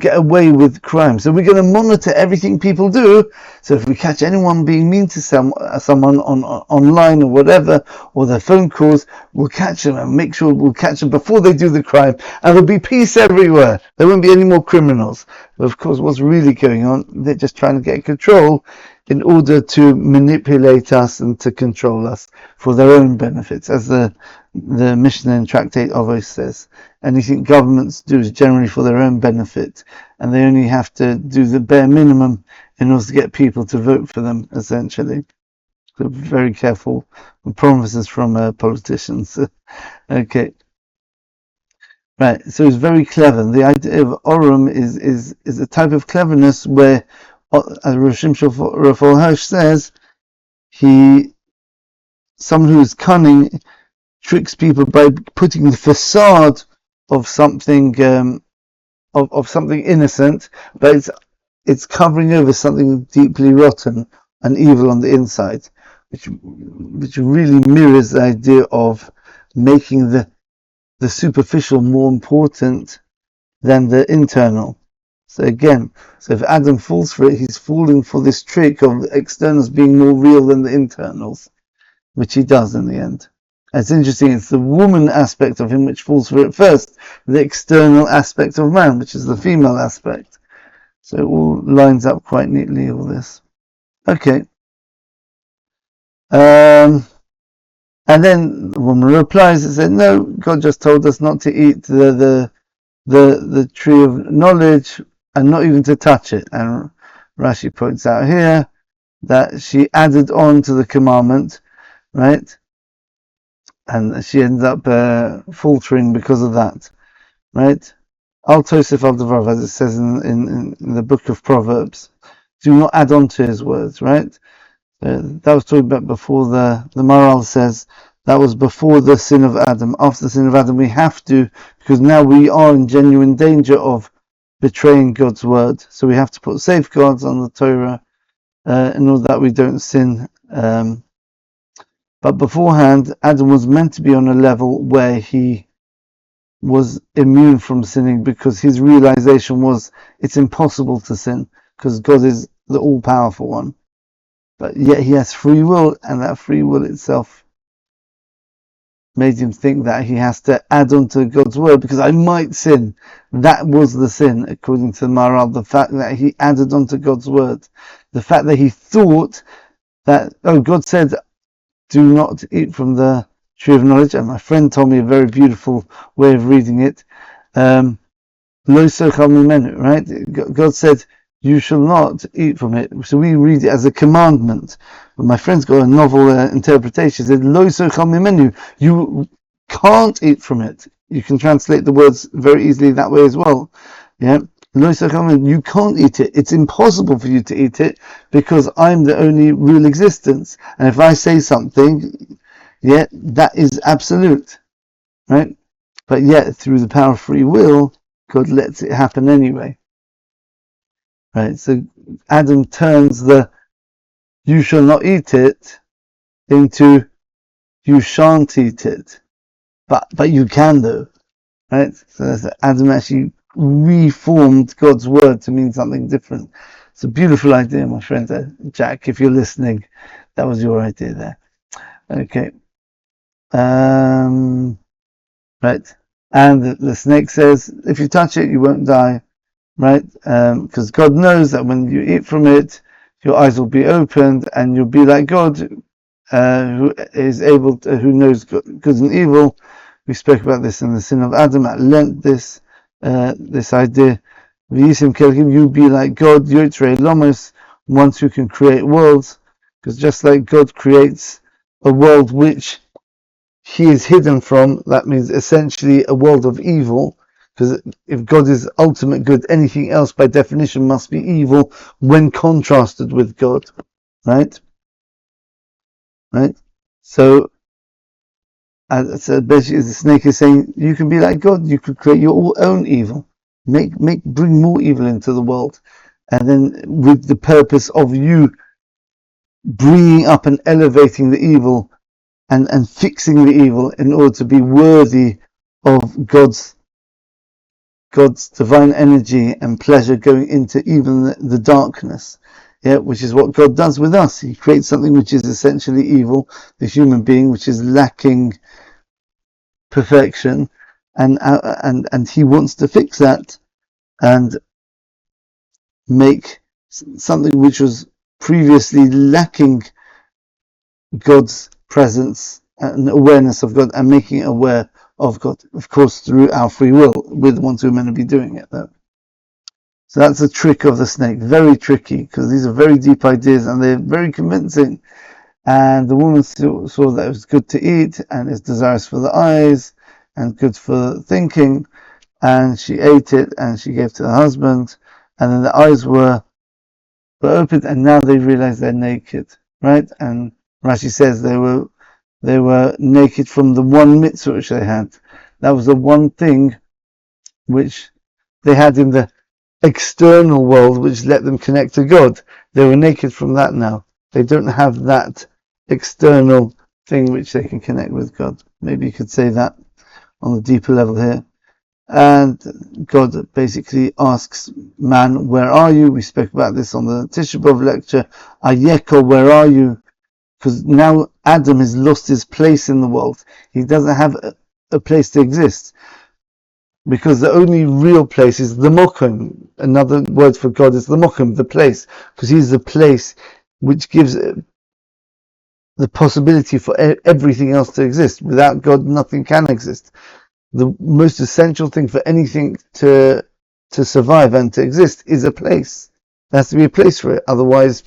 get away with crime. So we're going to monitor everything people do. So if we catch anyone being mean to someone online or whatever, or their phone calls, we'll catch them and make sure we'll catch them before they do the crime. And there'll be peace everywhere. There won't be any more criminals. But of course, what's really going on, they're just trying to get control in order to manipulate us and to control us for their own benefits. As the Mishnah in Tractate Avos says, anything governments do is generally for their own benefit, and they only have to do the bare minimum in order to get people to vote for them, essentially. So very careful with promises from politicians. Okay. Right, so it's very clever. The idea of Orum is a type of cleverness where, as Rosh Raphael Hirsch says, someone who is cunning tricks people by putting the facade of something of something innocent, but it's covering over something deeply rotten and evil on the inside, which really mirrors the idea of making the superficial more important than the internal. So again, if Adam falls for it, he's falling for this trick of externals being more real than the internals, which he does in the end. It's interesting, it's the woman aspect of him which falls for it first, the external aspect of man, which is the female aspect. So it all lines up quite neatly, all this. Okay. And then the woman replies and said, no, God just told us not to eat the the tree of knowledge and not even to touch it. And Rashi points out here that she added on to the commandment, right? And she ends up faltering because of that, right? Al Tosef al Devarav, as it says in the book of Proverbs, do not add on to his words, right? That was talking about before the Maral says that was before the sin of Adam. After the sin of Adam, we have to, because now we are in genuine danger of betraying God's word. So we have to put safeguards on the Torah in order that we don't sin. But beforehand, Adam was meant to be on a level where he was immune from sinning, because his realization was it's impossible to sin because God is the all-powerful one. But yet he has free will, and that free will itself made him think that he has to add on to God's word because I might sin. That was the sin, according to the Maharal, the fact that he added on to God's word. The fact that he thought that, God said, do not eat from the tree of knowledge. And my friend told me a very beautiful way of reading it. Lo sochal mimenu, right? God said, you shall not eat from it. So we read it as a commandment. But my friend's got a novel interpretation. He said, Lo sochal mimenu, you can't eat from it. You can translate the words very easily that way as well. Yeah. Lo sochal mimenu, you can't eat it. It's impossible for you to eat it because I'm the only real existence. And if I say something, that is absolute. Right? But yet, through the power of free will, God lets it happen anyway. Right, so Adam turns the "you shall not eat it" into "you shan't eat it," but you can though, right? So Adam actually reformed God's word to mean something different. It's a beautiful idea, my friend Jack. If you're listening, that was your idea there. Okay, right, and the snake says, "If you touch it, you won't die." Right? Because God knows that when you eat from it, your eyes will be opened and you'll be like God, who is able to, who knows good and evil. We spoke about this in the sin of Adam at length, this idea. You'll be like God, Yotrei Lomos, ones who can create worlds, because just like God creates a world which he is hidden from, that means essentially a world of evil. Because if God is ultimate good, anything else by definition must be evil when contrasted with God. Right? Right? So basically the snake is saying, you can be like God, you could create your own evil. Bring more evil into the world. And then with the purpose of you bringing up and elevating the evil and fixing the evil in order to be worthy of God's divine energy and pleasure going into even the darkness, which is what God does with us. He creates something which is essentially evil, the human being, which is lacking perfection, and He wants to fix that and make something which was previously lacking God's presence and awareness of God, and making it aware of God, of course, through our free will. We're the ones who are meant to be doing it, though. So that's the trick of the snake. Very tricky, because these are very deep ideas and they're very convincing. And the woman saw that it was good to eat and it's desirous for the eyes and good for thinking. And she ate it and she gave to her husband. And then the eyes were opened and now they realize they're naked, right? And Rashi says they were naked from the one mitzvah which they had. That was the one thing which they had in the external world which let them connect to God. They were naked from that now. They don't have that external thing which they can connect with God. Maybe you could say that on a deeper level here. And God basically asks man, where are you? We spoke about this on the Tisha B'Av lecture. Ayeko, where are you? Because now Adam has lost his place in the world. He doesn't have a place to exist. Because the only real place is the Mokum. Another word for God is the Mokum, the place. Because He's the place which gives the possibility for everything else to exist. Without God, nothing can exist. the most essential thing for anything to survive and to exist is a place. There has to be a place for it, otherwise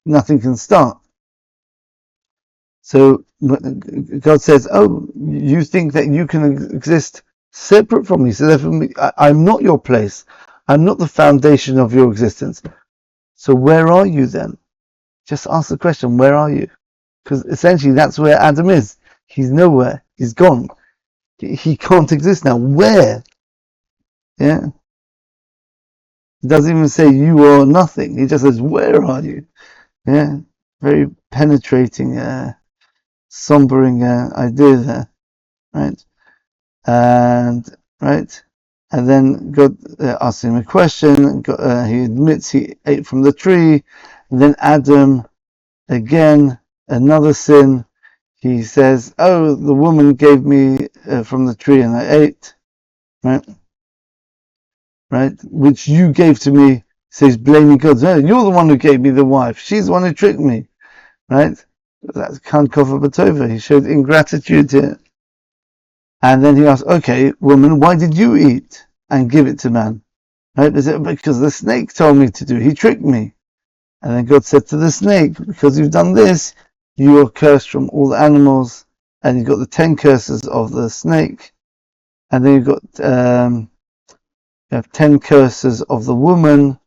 nothing can start. So God says, oh, you think that you can exist separate from me, so therefore I'm not your place. I'm not the foundation of your existence. So where are you then? Just ask the question, where are you? Because essentially that's where Adam is. He's nowhere. He's gone. He can't exist now. Where? Yeah. He doesn't even say you are nothing. He just says, where are you? Yeah. Very penetrating, sombering idea there. Right? And then God asks him a question. He admits he ate from the tree. And then Adam, again, another sin. He says, "Oh, the woman gave me from the tree, and I ate." Right? Which you gave to me. So he's blaming God. No, you're the one who gave me the wife. She's the one who tricked me. Right? That's kan kofar b'tova. He showed ingratitude here. And then he asked, okay, woman, why did you eat and give it to man? Right? Because the snake told me to do it. He tricked me. And then God said to the snake, because you've done this, you are cursed from all the animals. And you've got the 10 curses of the snake. And then you have 10 curses of the woman,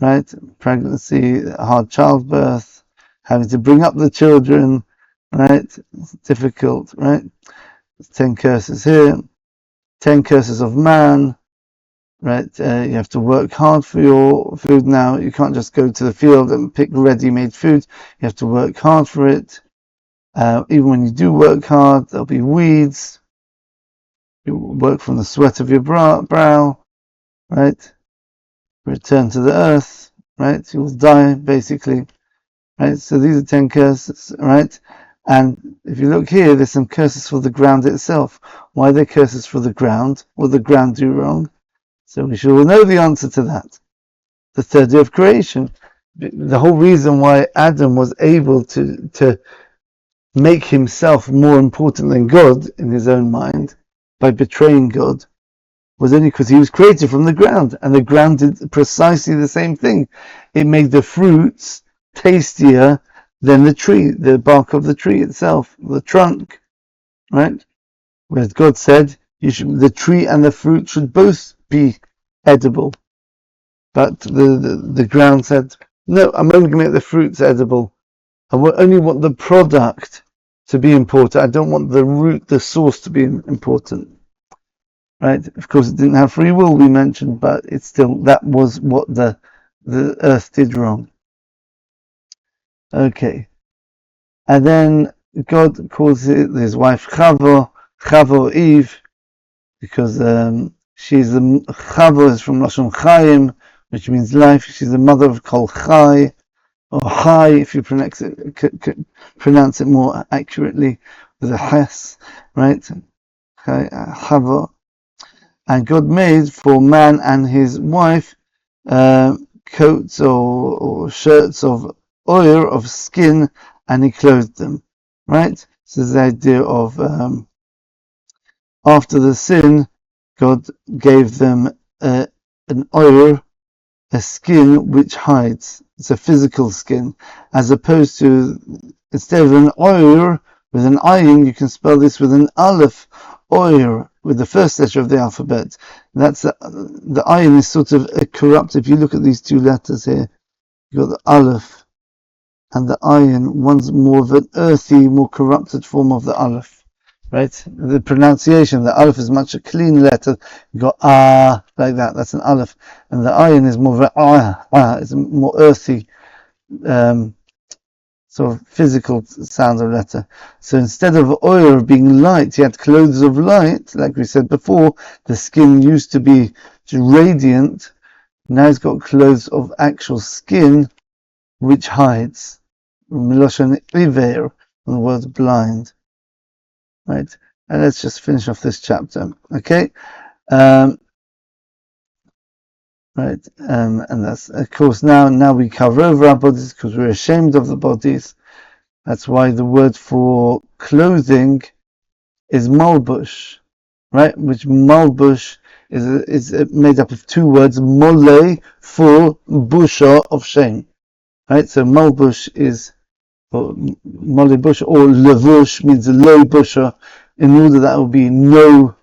right? Pregnancy, hard childbirth, having to bring up the children, right? It's difficult, right? 10 curses here, 10 curses of man, right? You have to work hard for your food now. You can't just go to the field and pick ready-made food. You have to work hard for it. Even when you do work hard, there'll be weeds. You work from the sweat of your brow, right? Return to the earth, right? You'll die, basically, right? So these are 10 curses, right? And if you look here, there's some curses for the ground itself. Why are there curses for the ground? What did the ground do wrong? So we should all know the answer to that. The third day of creation. The whole reason why Adam was able to make himself more important than God in his own mind by betraying God was only because he was created from the ground, and the ground did precisely the same thing. It made the fruits tastier than the tree, the bark of the tree itself, the trunk, right? Whereas God said the tree and the fruit should both be edible. But the ground said, no, I'm only going to make the fruits edible. I only want the product to be important. I don't want the root, the source to be important. Right? Of course, it didn't have free will, we mentioned, but it's still, that was what the earth did wrong. Okay. And then God calls his wife Chavo Eve, because she's the Chavo is from Lashon Chaim, which means life. She's the mother of Kol Chai, or Chai, if you pronounce it more accurately with a ches, right? Chavo. And God made for man and his wife coats or shirts of oil, of skin, and he clothed them. Right? So there's the idea of after the sin, God gave them an oil, a skin which hides. It's a physical skin, as opposed to, instead of an oil with an ayin, you can spell this with an aleph, oil, with the first letter of the alphabet. That's the ayin is sort of a corrupt. If you look at these two letters here, you've got the aleph and the ayin. One's more of an earthy, more corrupted form of the aleph, right? The pronunciation, the aleph is much a clean letter. You got like that. That's an aleph, and the ayin is more of an it's a more earthy, sort of physical sound of letter. So instead of oil being light, you had clothes of light, like we said before. The skin used to be radiant. Now it's got clothes of actual skin, which hides. Miloshan iver, the word blind. Right? And let's just finish off this chapter. Okay? Right, and that's, of course, now we cover over our bodies because we're ashamed of the bodies. That's why the word for clothing is malbush, right? Which malbush is made up of two words, mole, full, busha, of shame, right? So malbush is, or mole bush, or levush means low busha, in order that will be no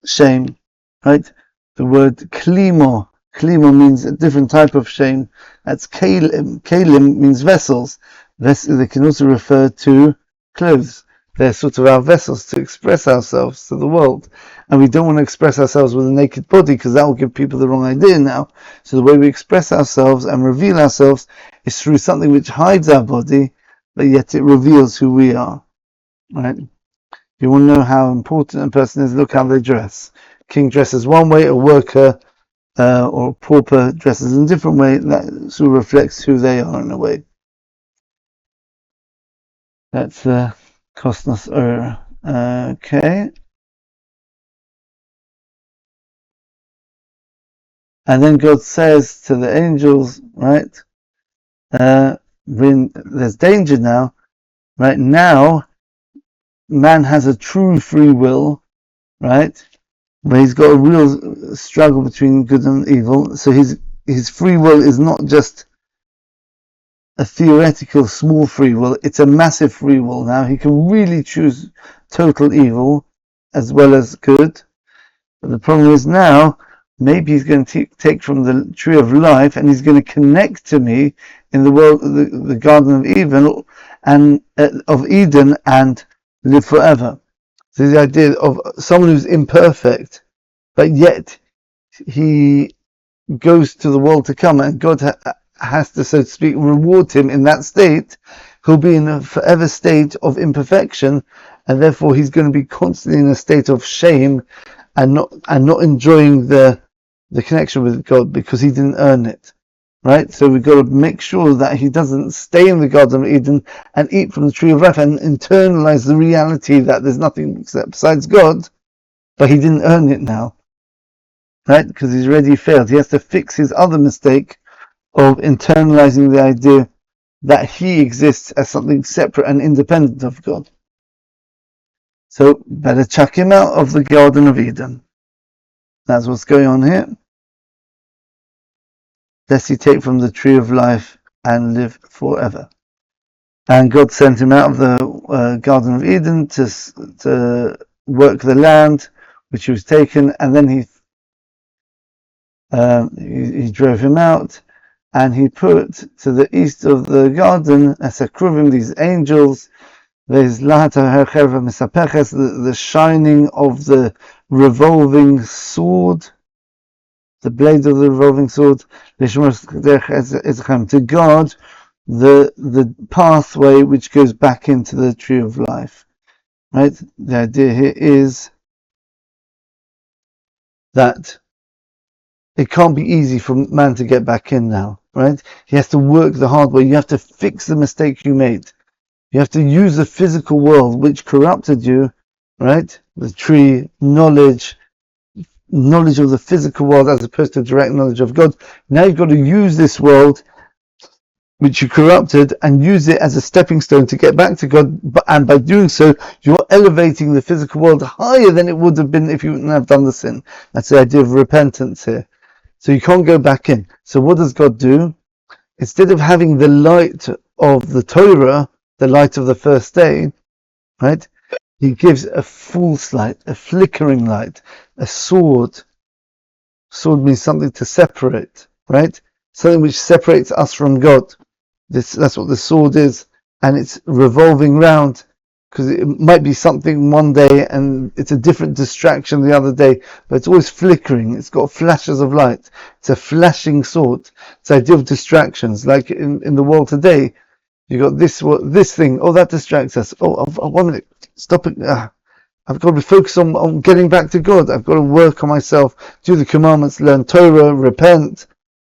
shame, right? The word klimo means a different type of shame. That's kalim means vessels. They can also refer to clothes. They're sort of our vessels to express ourselves to the world. And we don't want to express ourselves with a naked body because that will give people the wrong idea now. So the way we express ourselves and reveal ourselves is through something which hides our body, but yet it reveals who we are, right? You want to know how important a person is, look how they dress. King dresses one way, a worker or a pauper dresses in a different way. That sort of reflects who they are in a way. That's Kosnos Ur. Okay. And then God says to the angels, right, when there's danger now, right, now man has a true free will, right, where he's got a real struggle between good and evil. So his free will is not just a theoretical small free will, it's a massive free will now. He can really choose total evil as well as good. But the problem is now, maybe he's going to take from the tree of life and he's going to connect to me in the world, the Garden of Eden, and live forever. So the idea of someone who's imperfect, but yet he goes to the world to come, and God has to, so to speak, reward him in that state. He'll be in a forever state of imperfection, and therefore he's going to be constantly in a state of shame and not enjoying the connection with God because he didn't earn it. Right? So we've got to make sure that he doesn't stay in the Garden of Eden and eat from the tree of life and internalize the reality that there's nothing besides God, but he didn't earn it now. Right? Because he's already failed. He has to fix his other mistake of internalizing the idea that he exists as something separate and independent of God. So better chuck him out of the Garden of Eden. That's what's going on here. Lest he take from the tree of life and live forever. And God sent him out of the Garden of Eden to work the land which he was taken, and then he drove him out, and he put to the east of the garden as a kruvim, these angels. There's the shining of the revolving sword, the blade of the revolving sword, to guard the pathway which goes back into the tree of life. Right? The idea here is that it can't be easy for man to get back in now. Right? He has to work the hard way. You have to fix the mistake you made. You have to use the physical world which corrupted you, right? The tree, knowledge of the physical world as opposed to direct knowledge of God. Now you've got to use this world which you corrupted and use it as a stepping stone to get back to God. And by doing so, you're elevating the physical world higher than it would have been if you wouldn't have done the sin. That's the idea of repentance here. So you can't go back in. So what does God do? Instead of having the light of the Torah, the light of the first day, right? He gives a false light, a flickering light, a sword. Sword means something to separate, right? Something which separates us from God. That's what the sword is, and it's revolving round, because it might be something one day and it's a different distraction the other day, but it's always flickering. It's got flashes of light. It's a flashing sword. It's the idea of distractions, like in the world today. You got this thing. Oh, that distracts us. Oh, 1 minute. Stop it. I've got to focus on getting back to God. I've got to work on myself, do the commandments, learn Torah, repent.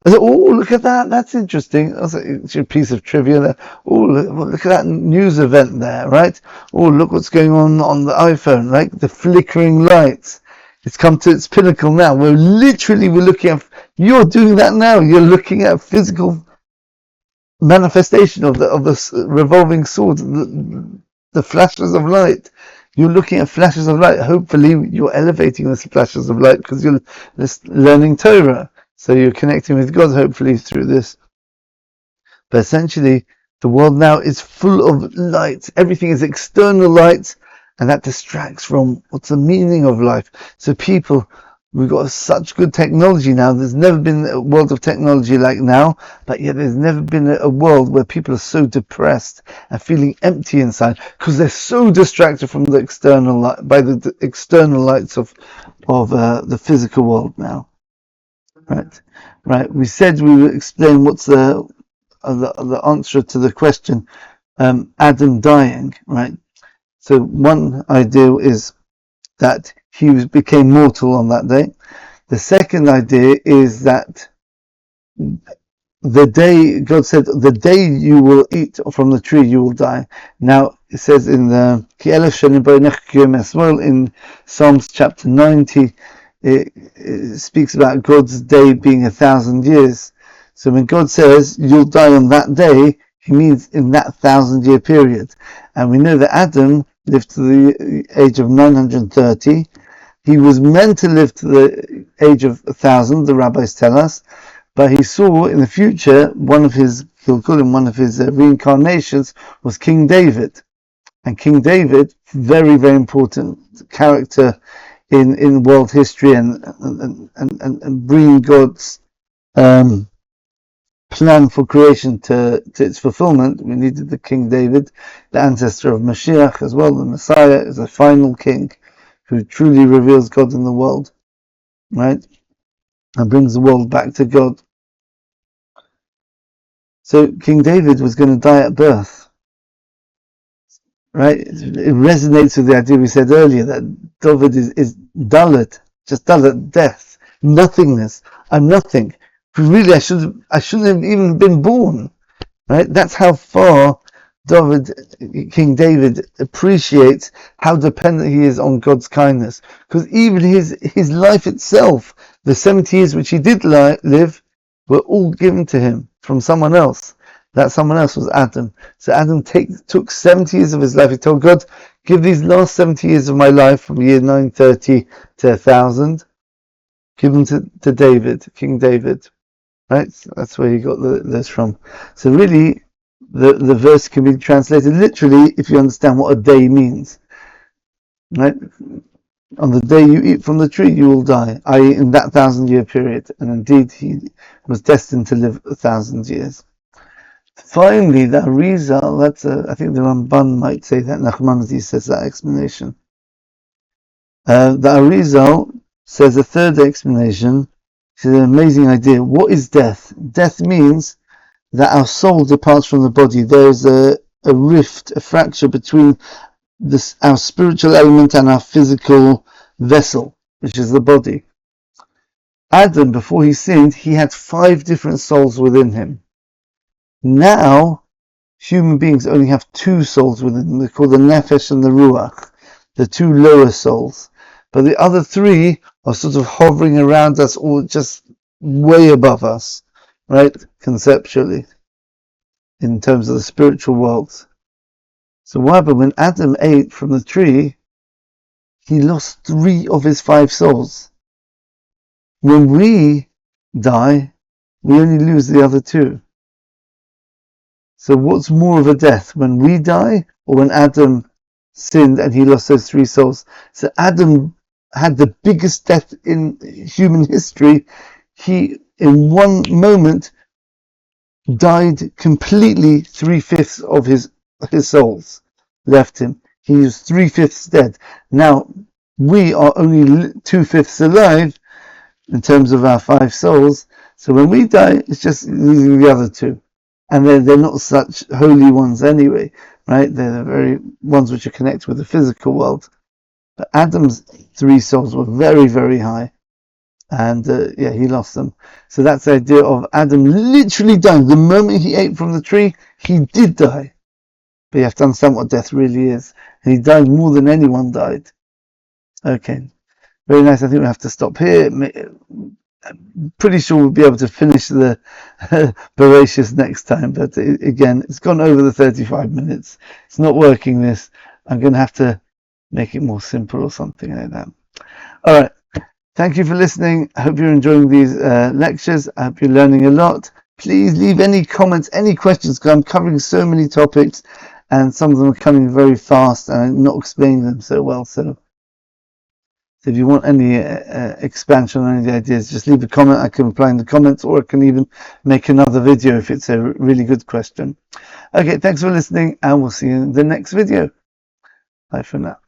I said, oh, look at that. That's interesting. I said, it's a piece of trivia there. Oh, look at that news event there, right? Oh, look what's going on the iPhone, right? The flickering lights. It's come to its pinnacle now. We're looking at, you're doing that now. You're looking at physical manifestation of the revolving sword, the flashes of light. You're looking at flashes of light. Hopefully, you're elevating those flashes of light because you're learning Torah. So you're connecting with God, hopefully, through this. But essentially, the world now is full of light. Everything is external light, and that distracts from what's the meaning of life. So we've got such good technology now. There's never been a world of technology like now, but yet there's never been a world where people are so depressed and feeling empty inside because they're so distracted from the external light, by the external lights of the physical world now. Right. We said we would explain what's the answer to the question, Adam dying, right? So one idea is that he became mortal on that day. The second idea is that the day, God said, the day you will eat from the tree, you will die. Now, it says in in Psalms chapter 90, it speaks about God's day being 1,000 years. So when God says, you'll die on that day, he means in that 1,000-year period. And we know that Adam lived to the age of 930. He was meant to live to the age of 1,000, the rabbis tell us, but he saw in the future one of his reincarnations was King David. And King David, very, very important character in world history and bringing God's plan for creation to its fulfillment. We needed the King David, the ancestor of Mashiach as well. The Messiah is a final king who truly reveals God in the world, right? And brings the world back to God. So King David was going to die at birth, right? It resonates with the idea we said earlier that David is dullard, just dullard, death, nothingness. I'm nothing. Really, I shouldn't have even been born, right? That's how far King David appreciates how dependent he is on God's kindness. Because even his life itself, the 70 years which he did live, were all given to him from someone else. That someone else was Adam. So Adam took 70 years of his life. He told God, give these last 70 years of my life from year 930 to 1,000, give them to David, King David. Right? So that's where he got this from. So really, the verse can be translated literally if you understand what a day means. Right? On the day you eat from the tree, you will die, i.e. in that 1,000-year period. And indeed, he was destined to live 1,000 years. Finally, the Arizal, I think the Ramban might say that, Nachmanides says that explanation. The Arizal says a third explanation. It's an amazing idea. What is death? Death means that our soul departs from the body. There's a rift, a fracture between our spiritual element and our physical vessel, which is the body. Adam, before he sinned, he had 5 different souls within him. Now, human beings only have 2 souls within them. They're called the nefesh and the ruach, the 2 lower souls. But the other 3 are sort of hovering around us or just way above us, right? Conceptually, in terms of the spiritual world. So what happened when Adam ate from the tree? He lost 3 of his 5 souls. When we die, we only lose the other 2. So what's more of a death, when we die or when Adam sinned and he lost those 3 souls? So Adam had the biggest death in human history. He, in one moment, died completely. 3/5 of his souls left him. He was 3/5 dead. Now, we are only 2/5 alive in terms of our 5 souls. So when we die, it's just losing the other 2. And they're not such holy ones anyway, right? They're the very ones which are connected with the physical world. But Adam's 3 souls were very, very high. And he lost them. So that's the idea of Adam literally dying. The moment he ate from the tree, he did die. But you have to understand what death really is. And he died more than anyone died. Okay. Very nice. I think we have to stop here. I'm pretty sure we'll be able to finish the Bereishis next time. But again, it's gone over the 35 minutes. It's not working this. I'm going to have to make it more simple or something like that. All right. Thank you for listening. I hope you're enjoying these lectures. I hope you're learning a lot. Please leave any comments, any questions, because I'm covering so many topics and some of them are coming very fast and I'm not explaining them so well. So if you want any expansion on any ideas, just leave a comment. I can reply in the comments, or I can even make another video if it's a really good question. Okay, thanks for listening, and we'll see you in the next video. Bye for now.